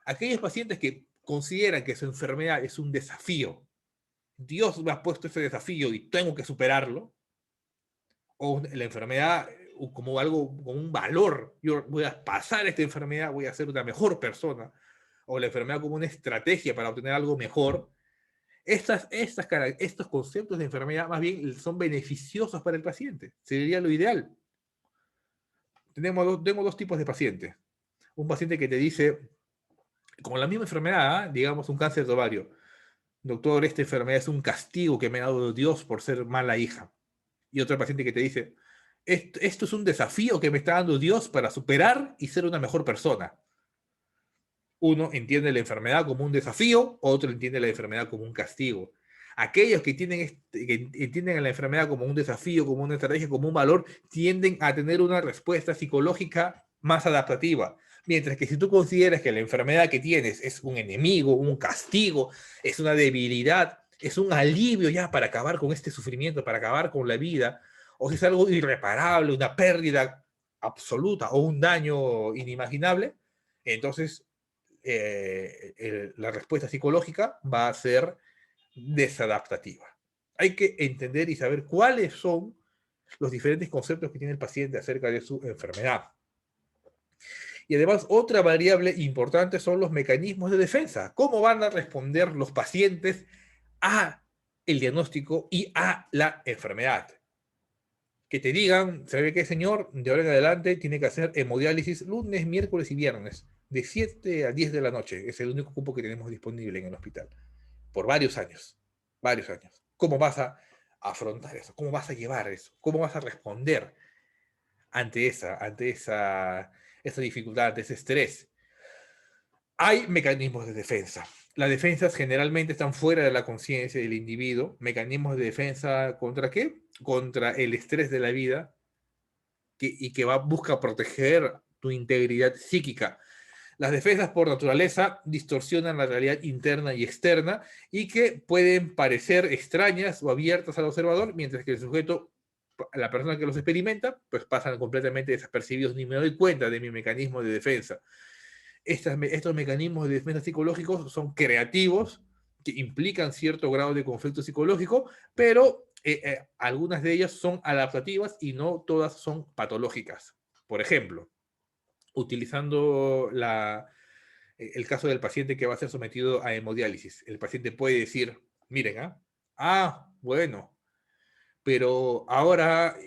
A: aquellos pacientes que consideran que su enfermedad es un desafío, Dios me ha puesto ese desafío y tengo que superarlo, o la enfermedad como algo, como un valor, yo voy a pasar esta enfermedad, voy a ser una mejor persona, o la enfermedad como una estrategia para obtener algo mejor, estos conceptos de enfermedad más bien son beneficiosos para el paciente, sería lo ideal. Tengo dos tipos de pacientes. Un paciente que te dice, con la misma enfermedad, digamos un cáncer de ovario, doctor, esta enfermedad es un castigo que me ha dado Dios por ser mala hija. Y otro paciente que te dice, esto es un desafío que me está dando Dios para superar y ser una mejor persona. Uno entiende la enfermedad como un desafío, otro entiende la enfermedad como un castigo. Aquellos que, que entienden a la enfermedad como un desafío, como una estrategia, como un valor, tienden a tener una respuesta psicológica más adaptativa. Mientras que si tú consideras que la enfermedad que tienes es un enemigo, un castigo, es una debilidad, es un alivio ya para acabar con este sufrimiento, para acabar con la vida, o si es algo irreparable, una pérdida absoluta o un daño inimaginable, entonces la respuesta psicológica va a ser desadaptativa. Hay que entender y saber cuáles son los diferentes conceptos que tiene el paciente acerca de su enfermedad. Y además, otra variable importante son los mecanismos de defensa. ¿Cómo van a responder los pacientes a el diagnóstico y a la enfermedad? Que te digan, ¿sabe qué, señor? De ahora en adelante tiene que hacer hemodiálisis lunes, miércoles y viernes, de 7 a 10 de la noche. Es el único cupo que tenemos disponible en el hospital. Por varios años. Varios años. ¿Cómo vas a afrontar eso? ¿Cómo vas a llevar eso? ¿Cómo vas a responder esa dificultad, ante ese estrés? Hay mecanismos de defensa. Las defensas generalmente están fuera de la conciencia del individuo. Mecanismos de defensa ¿contra qué? Contra el estrés de la vida y que busca proteger tu integridad psíquica. Las defensas por naturaleza distorsionan la realidad interna y externa y que pueden parecer extrañas o abiertas al observador, mientras que el sujeto, la persona que los experimenta, pues pasan completamente desapercibidos, ni me doy cuenta de mi mecanismo de defensa. Estos mecanismos de defensa psicológicos son creativos, que implican cierto grado de conflicto psicológico, pero algunas de ellas son adaptativas y no todas son patológicas. Por ejemplo, utilizando el caso del paciente que va a ser sometido a hemodiálisis, el paciente puede decir, miren, bueno, pero ahora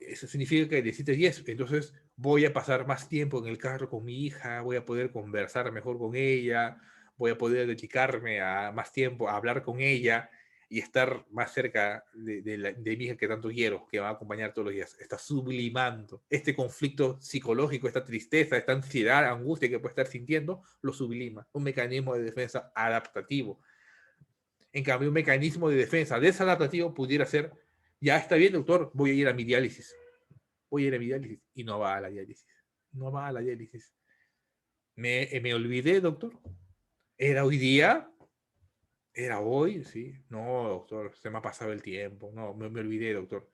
A: eso significa que necesitas 10, entonces voy a pasar más tiempo en el carro con mi hija, voy a poder conversar mejor con ella, voy a poder dedicarme a más tiempo a hablar con ella y estar más cerca de mi hija que tanto quiero, que va a acompañar todos los días. Está sublimando este conflicto psicológico, esta tristeza, esta ansiedad, angustia que puede estar sintiendo, lo sublima. Un mecanismo de defensa adaptativo. En cambio, un mecanismo de defensa desadaptativo pudiera ser, ya está bien, doctor, voy a ir a mi diálisis. Voy a ir a mi diálisis. Y no va a la diálisis. No va a la diálisis. Me olvidé, doctor. ¿Era hoy día? ¿Era hoy? Sí. No, doctor, se me ha pasado el tiempo. No, me olvidé, doctor.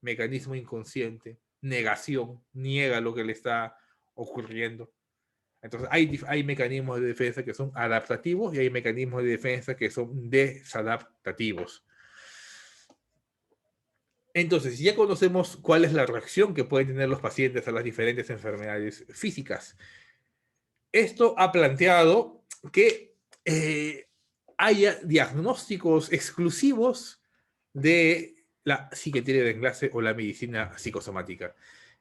A: Mecanismo inconsciente, negación, niega lo que le está ocurriendo. Entonces, hay mecanismos de defensa que son adaptativos y hay mecanismos de defensa que son desadaptativos. Entonces, ya conocemos cuál es la reacción que pueden tener los pacientes a las diferentes enfermedades físicas. Esto ha planteado que haya diagnósticos exclusivos de la psiquiatría de enlace o la medicina psicosomática.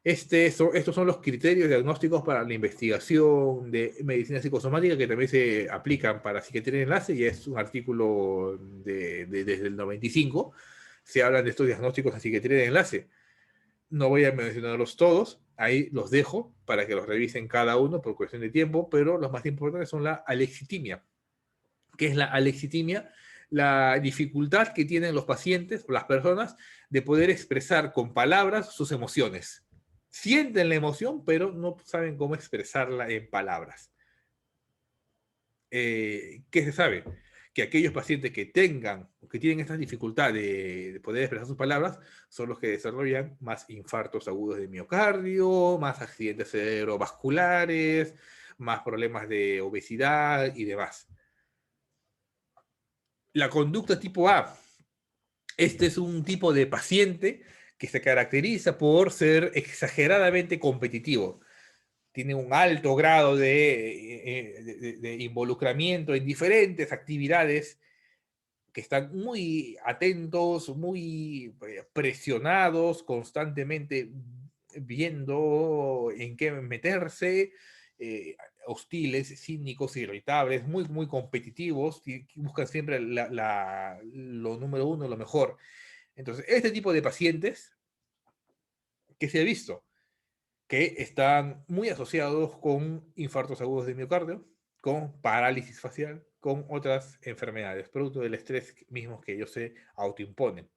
A: Estos son los criterios diagnósticos para la investigación de medicina psicosomática que también se aplican para psiquiatría de enlace, y es un artículo desde el 95. Se hablan de estos diagnósticos de psiquiatría de enlace. No voy a mencionarlos todos, ahí los dejo para que los revisen cada uno por cuestión de tiempo, pero los más importantes son la alexitimia. ¿Qué es la alexitimia? La dificultad que tienen los pacientes o las personas de poder expresar con palabras sus emociones. Sienten la emoción, pero no saben cómo expresarla en palabras. ¿Qué se sabe? Que aquellos pacientes que tienen esta dificultad de poder expresar sus palabras son los que desarrollan más infartos agudos de miocardio, más accidentes cerebrovasculares, más problemas de obesidad y demás. La conducta tipo A. Este es un tipo de paciente que se caracteriza por ser exageradamente competitivo. Tiene un alto grado de involucramiento en diferentes actividades, que están muy atentos, muy presionados, constantemente viendo en qué meterse, hostiles, cínicos, irritables, muy, muy competitivos, y buscan siempre lo número uno, lo mejor. Entonces, este tipo de pacientes que se ha visto que están muy asociados con infartos agudos de miocardio, con parálisis facial, con otras enfermedades, producto del estrés mismo que ellos se autoimponen.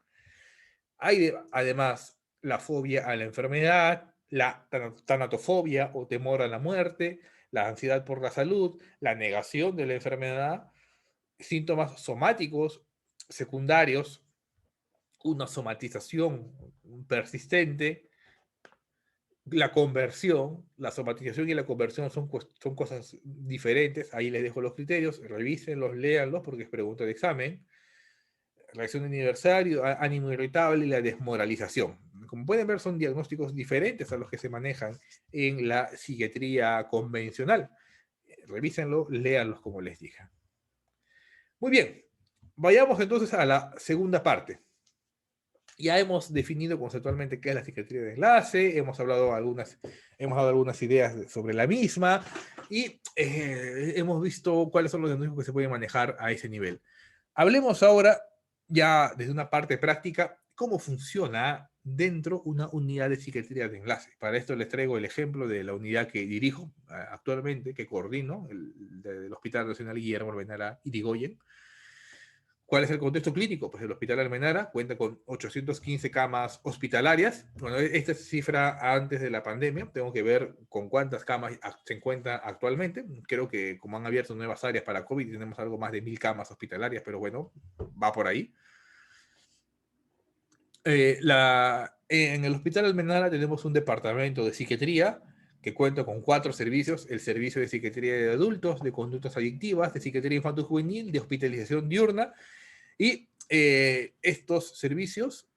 A: Hay además la fobia a la enfermedad, la tanatofobia o temor a la muerte, la ansiedad por la salud, la negación de la enfermedad, síntomas somáticos secundarios, una somatización persistente, la conversión, la somatización y la conversión son cosas diferentes. Ahí les dejo los criterios, revísenlos, léanlos porque es pregunta de examen. Reacción de aniversario, ánimo irritable y la desmoralización. Como pueden ver, son diagnósticos diferentes a los que se manejan en la psiquiatría convencional. Revísenlo, léanlos como les dije. Muy bien, vayamos entonces a la segunda parte. Ya hemos definido conceptualmente qué es la psiquiatría de enlace, hemos dado algunas ideas sobre la misma y hemos visto cuáles son los diagnósticos que se pueden manejar a ese nivel. Hablemos ahora, ya desde una parte práctica, cómo funciona dentro una unidad de psiquiatría de enlace. Para esto les traigo el ejemplo de la unidad que dirijo actualmente, que coordino, del Hospital Nacional Guillermo Almenara Irigoyen. ¿Cuál es el contexto clínico? Pues el Hospital Almenara cuenta con 815 camas hospitalarias. Bueno, esta es cifra antes de la pandemia. Tengo que ver con cuántas camas se encuentran actualmente. Creo que como han abierto nuevas áreas para COVID, tenemos algo más de 1000 camas hospitalarias, pero bueno, va por ahí. En el Hospital Almenara tenemos un departamento de psiquiatría que cuenta con 4 servicios: el servicio de psiquiatría de adultos, de conductas adictivas, de psiquiatría infanto-juvenil, de hospitalización diurna. Y estos servicios,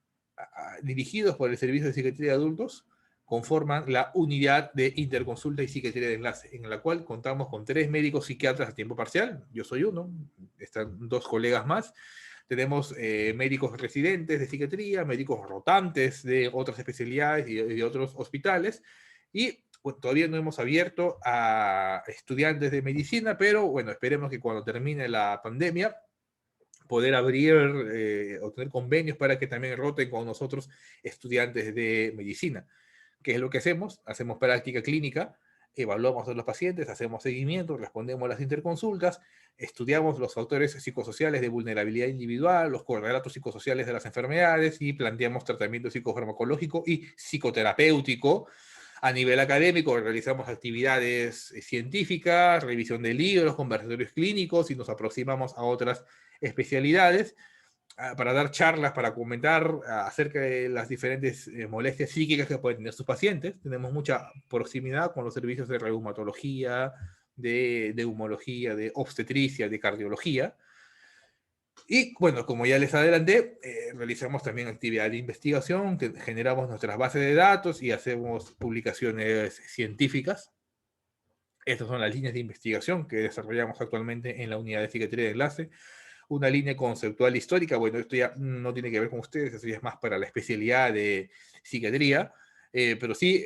A: dirigidos por el Servicio de Psiquiatría de Adultos, conforman la unidad de interconsulta y psiquiatría de enlace, en la cual contamos con 3 médicos psiquiatras a tiempo parcial. Yo soy uno, están 2 colegas más. Tenemos médicos residentes de psiquiatría, médicos rotantes de otras especialidades y de otros hospitales. Y bueno, todavía no hemos abierto a estudiantes de medicina, pero bueno, esperemos que cuando termine la pandemia poder abrir o tener convenios para que también roten con nosotros estudiantes de medicina. ¿Qué es lo que hacemos? Hacemos práctica clínica, evaluamos a los pacientes, hacemos seguimiento, respondemos a las interconsultas, estudiamos los factores psicosociales de vulnerabilidad individual, los correlatos psicosociales de las enfermedades y planteamos tratamiento psicofarmacológico y psicoterapéutico. A nivel académico realizamos actividades científicas, revisión de libros, conversatorios clínicos y nos aproximamos a otras especialidades para dar charlas, para comentar acerca de las diferentes molestias psíquicas que pueden tener sus pacientes. Tenemos mucha proximidad con los servicios de reumatología, de neumología, de obstetricia, de cardiología. Y bueno, como ya les adelanté, realizamos también actividad de investigación, generamos nuestras bases de datos y hacemos publicaciones científicas. Estas son las líneas de investigación que desarrollamos actualmente en la unidad de psiquiatría de enlace. Una línea conceptual histórica, bueno, esto ya no tiene que ver con ustedes, eso ya es más para la especialidad de psiquiatría, pero sí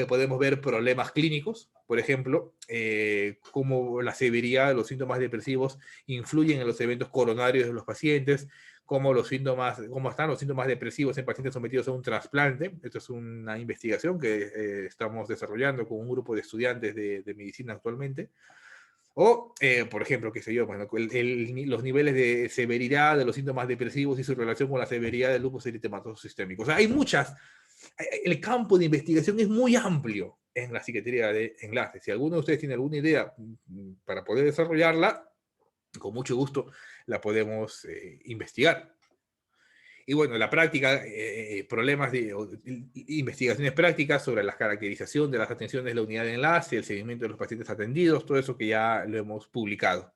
A: podemos ver problemas clínicos, por ejemplo, cómo la severidad de los síntomas depresivos influyen en los eventos coronarios de los pacientes, cómo están los síntomas depresivos en pacientes sometidos a un trasplante. Esto es una investigación que estamos desarrollando con un grupo de estudiantes de medicina actualmente. O, por ejemplo, qué sé yo, bueno, los niveles de severidad de los síntomas depresivos y su relación con la severidad del lupus eritematoso sistémico. O sea, hay muchas. El campo de investigación es muy amplio en la psiquiatría de enlace. Si alguno de ustedes tiene alguna idea para poder desarrollarla, con mucho gusto la podemos investigar. Y bueno, la práctica, problemas de investigaciones prácticas sobre la caracterización de las atenciones de la unidad de enlace, el seguimiento de los pacientes atendidos, todo eso que ya lo hemos publicado.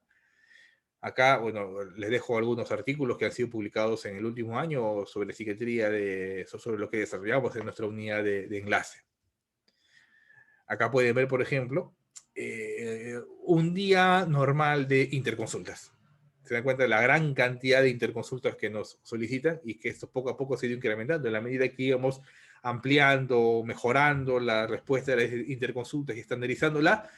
A: Acá, bueno, les dejo algunos artículos que han sido publicados en el último año sobre psiquiatría, sobre lo que desarrollamos en nuestra unidad de enlace. Acá pueden ver, por ejemplo, un día normal de interconsultas. Se dan cuenta de la gran cantidad de interconsultas que nos solicitan y que esto poco a poco se ha ido incrementando en la medida que íbamos ampliando, mejorando la respuesta de las interconsultas y estandarizándola.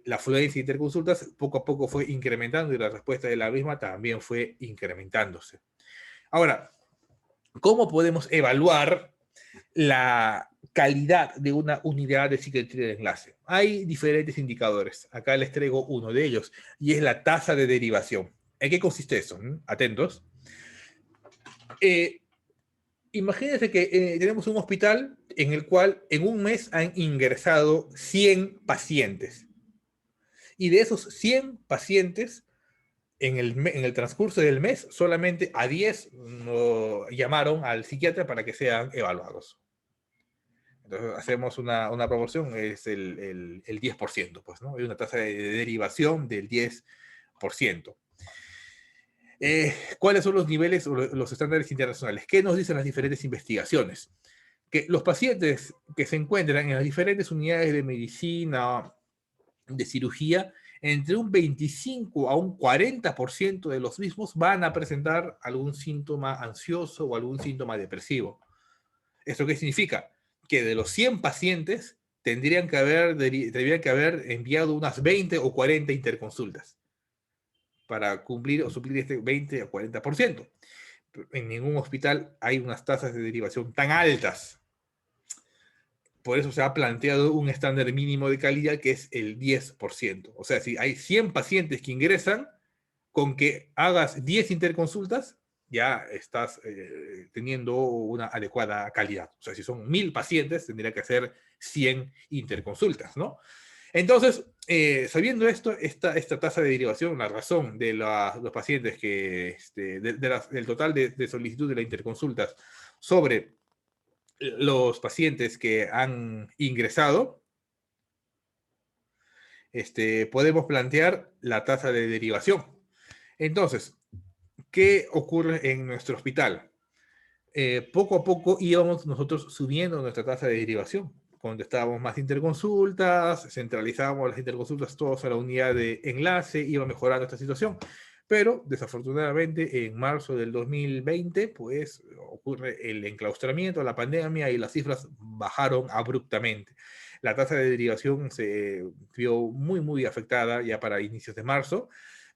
A: La afluencia de interconsultas poco a poco fue incrementando y la respuesta de la misma también fue incrementándose. Ahora, ¿cómo podemos evaluar la calidad de una unidad de psiquiatría de enlace? Hay diferentes indicadores. Acá les traigo uno de ellos, y es la tasa de derivación. ¿En qué consiste eso? Atentos. Imagínense que tenemos un hospital en el cual en un mes han ingresado 100 pacientes. Y de esos 100 pacientes, en el transcurso del mes, solamente a 10 llamaron al psiquiatra para que sean evaluados. Entonces hacemos una proporción, es el 10%, pues, ¿no? Hay una tasa de derivación del 10%. ¿Cuáles son los niveles o los estándares internacionales? ¿Qué nos dicen las diferentes investigaciones? Que los pacientes que se encuentran en las diferentes unidades de medicina, de cirugía, entre un 25 a un 40% de los mismos van a presentar algún síntoma ansioso o algún síntoma depresivo. ¿Esto qué significa? Que de los 100 pacientes tendrían que haber enviado unas 20 o 40 interconsultas para cumplir o suplir este 20 o 40%. En ningún hospital hay unas tasas de derivación tan altas. Por eso se ha planteado un estándar mínimo de calidad que es el 10%. O sea, si hay 100 pacientes que ingresan, con que hagas 10 interconsultas, ya estás teniendo una adecuada calidad. O sea, si son 1000 pacientes, tendría que hacer 100 interconsultas, ¿no? Entonces, sabiendo esto, esta tasa de derivación, la razón de los pacientes que, del total de solicitud de las interconsultas sobre los pacientes que han ingresado, podemos plantear la tasa de derivación. Entonces, ¿qué ocurre en nuestro hospital? Poco a poco íbamos nosotros subiendo nuestra tasa de derivación. Contestábamos más interconsultas, centralizábamos las interconsultas todas a la unidad de enlace, iba mejorando esta situación. Pero desafortunadamente en marzo del 2020 pues ocurre el enclaustramiento, la pandemia, y las cifras bajaron abruptamente. La tasa de derivación se vio muy afectada ya para inicios de marzo,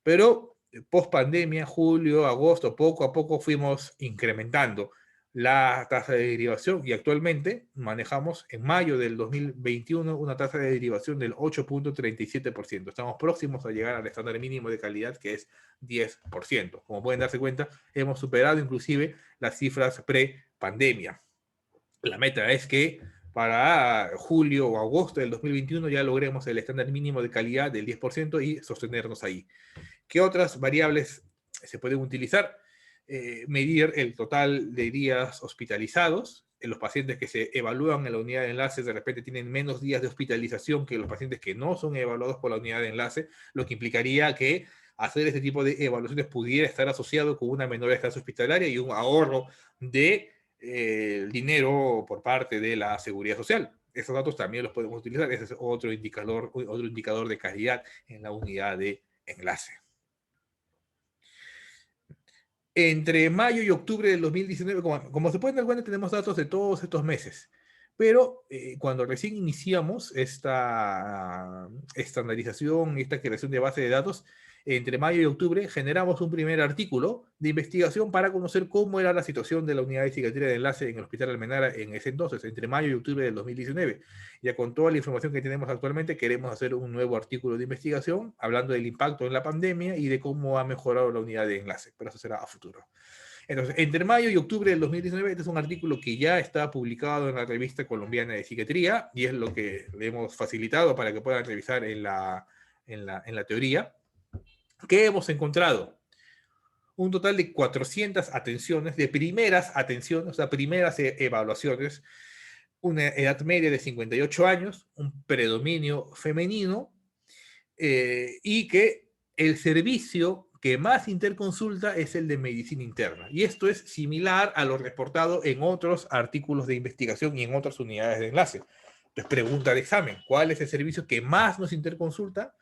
A: pero post pandemia, julio, agosto, poco a poco fuimos incrementando la tasa de derivación, y actualmente manejamos en mayo del 2021 una tasa de derivación del 8.37%. Estamos próximos a llegar al estándar mínimo de calidad, que es 10%. Como pueden darse cuenta, hemos superado inclusive las cifras pre-pandemia. La meta es que para julio o agosto del 2021 ya logremos el estándar mínimo de calidad del 10% y sostenernos ahí. ¿Qué otras variables se pueden utilizar? Medir el total de días hospitalizados. Los pacientes que se evalúan en la unidad de enlace de repente tienen menos días de hospitalización que los pacientes que no son evaluados por la unidad de enlace, lo que implicaría que hacer este tipo de evaluaciones pudiera estar asociado con una menor estancia hospitalaria y un ahorro de dinero por parte de la seguridad social. Esos datos también los podemos utilizar. Ese es otro indicador de calidad en la unidad de enlace. Entre mayo y octubre del 2019, como se pueden dar cuenta, tenemos datos de todos estos meses. Pero cuando recién iniciamos esta estandarización, esta creación de base de datos, entre mayo y octubre generamos un primer artículo de investigación para conocer cómo era la situación de la unidad de psiquiatría de enlace en el Hospital Almenara en ese entonces, entre mayo y octubre del 2019. Ya con toda la información que tenemos actualmente, queremos hacer un nuevo artículo de investigación hablando del impacto en la pandemia y de cómo ha mejorado la unidad de enlace, pero eso será a futuro. Entonces, entre mayo y octubre del 2019, este es un artículo que ya está publicado en la revista colombiana de psiquiatría, y es lo que le hemos facilitado para que puedan revisar en la teoría. ¿Qué hemos encontrado? Un total de 400 atenciones, de primeras atenciones, o sea, primeras evaluaciones, una edad media de 58 años, un predominio femenino, y que el servicio que más interconsulta es el de medicina interna. Y esto es similar a lo reportado en otros artículos de investigación y en otras unidades de enlace. Entonces, pregunta de examen: ¿cuál es el servicio que más nos interconsulta?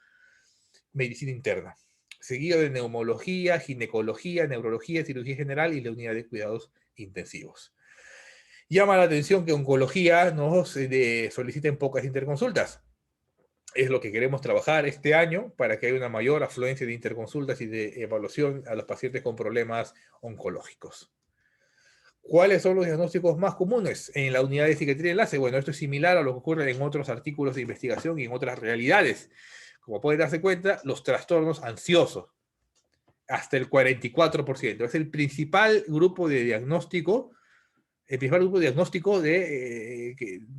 A: Medicina interna, seguido de neumología, ginecología, neurología, cirugía general y la unidad de cuidados intensivos. Llama la atención que oncología nos soliciten pocas interconsultas. Es lo que queremos trabajar este año para que haya una mayor afluencia de interconsultas y de evaluación a los pacientes con problemas oncológicos. ¿Cuáles son los diagnósticos más comunes en la unidad de psiquiatría de enlace? Bueno, esto es similar a lo que ocurre en otros artículos de investigación y en otras realidades. Como pueden darse cuenta, los trastornos ansiosos, hasta el 44%. Es el principal grupo de diagnóstico,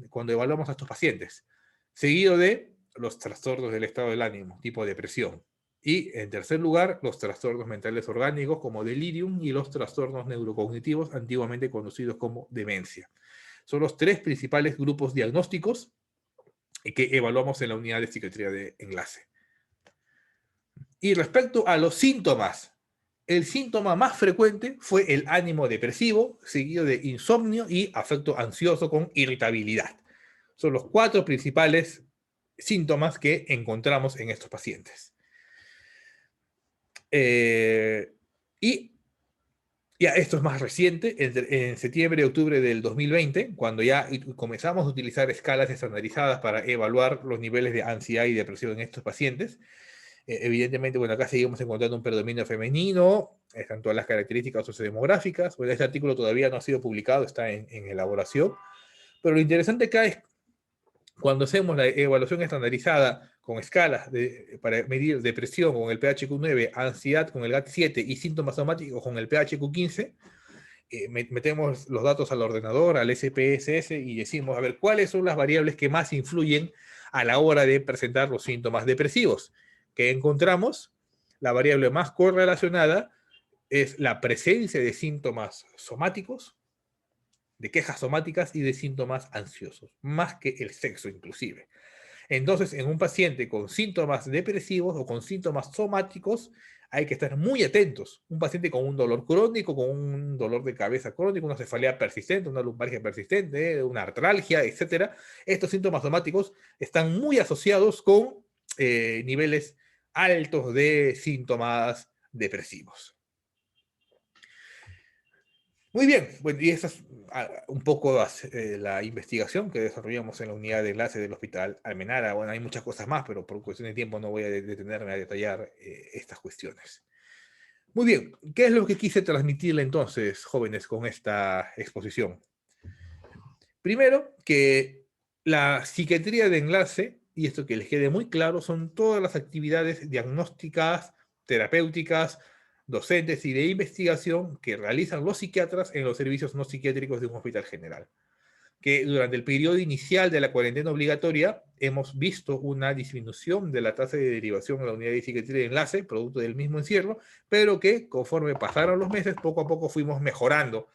A: cuando evaluamos a estos pacientes, seguido de los trastornos del estado del ánimo, tipo depresión. Y en tercer lugar, los trastornos mentales orgánicos como delirium y los trastornos neurocognitivos, antiguamente conocidos como demencia. Son los tres principales grupos diagnósticos que evaluamos en la unidad de psiquiatría de enlace. Y respecto a los síntomas, el síntoma más frecuente fue el ánimo depresivo, seguido de insomnio y afecto ansioso con irritabilidad. Son los 4 principales síntomas que encontramos en estos pacientes. Y ya esto es más reciente, en septiembre y octubre del 2020, cuando ya comenzamos a utilizar escalas estandarizadas para evaluar los niveles de ansiedad y depresión en estos pacientes. Evidentemente, bueno, acá seguimos encontrando un predominio femenino, están todas las características sociodemográficas. Bueno, este artículo todavía no ha sido publicado, está en elaboración. Pero lo interesante acá es cuando hacemos la evaluación estandarizada con escalas para medir depresión con el PHQ-9, ansiedad con el GAT-7 y síntomas somáticos con el PHQ-15, metemos los datos al ordenador, al SPSS, y decimos, a ver, ¿cuáles son las variables que más influyen a la hora de presentar los síntomas depresivos? Que encontramos, la variable más correlacionada es la presencia de síntomas somáticos, de quejas somáticas y de síntomas ansiosos, más que el sexo inclusive. Entonces, en un paciente con síntomas depresivos o con síntomas somáticos, hay que estar muy atentos. Un paciente con un dolor crónico, con un dolor de cabeza crónico, una cefalea persistente, una lumbalgia persistente, una artralgia, etc. Estos síntomas somáticos están muy asociados con niveles altos de síntomas depresivos. Muy bien, bueno, y esa es un poco la investigación que desarrollamos en la unidad de enlace del Hospital Almenara. Bueno, hay muchas cosas más, pero por cuestión de tiempo no voy a detenerme a detallar estas cuestiones. Muy bien, ¿qué es lo que quise transmitirle entonces, jóvenes, con esta exposición? Primero, que la psiquiatría de enlace, y esto que les quede muy claro, son todas las actividades diagnósticas, terapéuticas, docentes y de investigación que realizan los psiquiatras en los servicios no psiquiátricos de un hospital general. Que durante el periodo inicial de la cuarentena obligatoria hemos visto una disminución de la tasa de derivación en la unidad de psiquiatría de enlace, producto del mismo encierro, pero que conforme pasaron los meses, poco a poco fuimos mejorando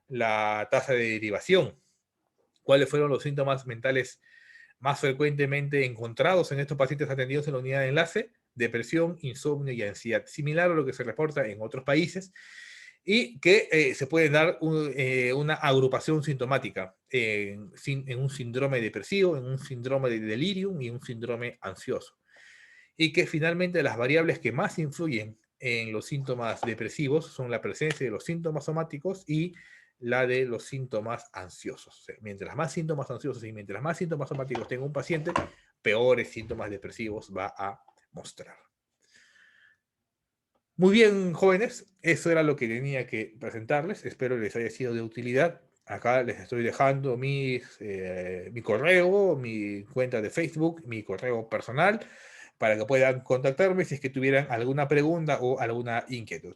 A: la tasa de derivación. ¿Cuáles fueron los síntomas mentales más frecuentemente encontrados en estos pacientes atendidos en la unidad de enlace? Depresión, insomnio y ansiedad, similar a lo que se reporta en otros países, y que se puede dar una agrupación sintomática en un síndrome depresivo, en un síndrome de delirium y un síndrome ansioso. Y que finalmente las variables que más influyen en los síntomas depresivos son la presencia de los síntomas somáticos y la de los síntomas ansiosos. O sea, mientras más síntomas ansiosos y mientras más síntomas somáticos tenga un paciente, peores síntomas depresivos va a mostrar. Muy bien, jóvenes, eso era lo que tenía que presentarles. Espero les haya sido de utilidad. Acá les estoy dejando mi correo, mi cuenta de Facebook, mi correo personal, para que puedan contactarme si es que tuvieran alguna pregunta o alguna inquietud.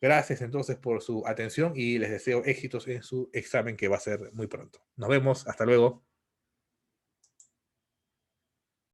A: Gracias entonces por su atención y les deseo éxitos en su examen que va a ser muy pronto. Nos vemos, hasta luego.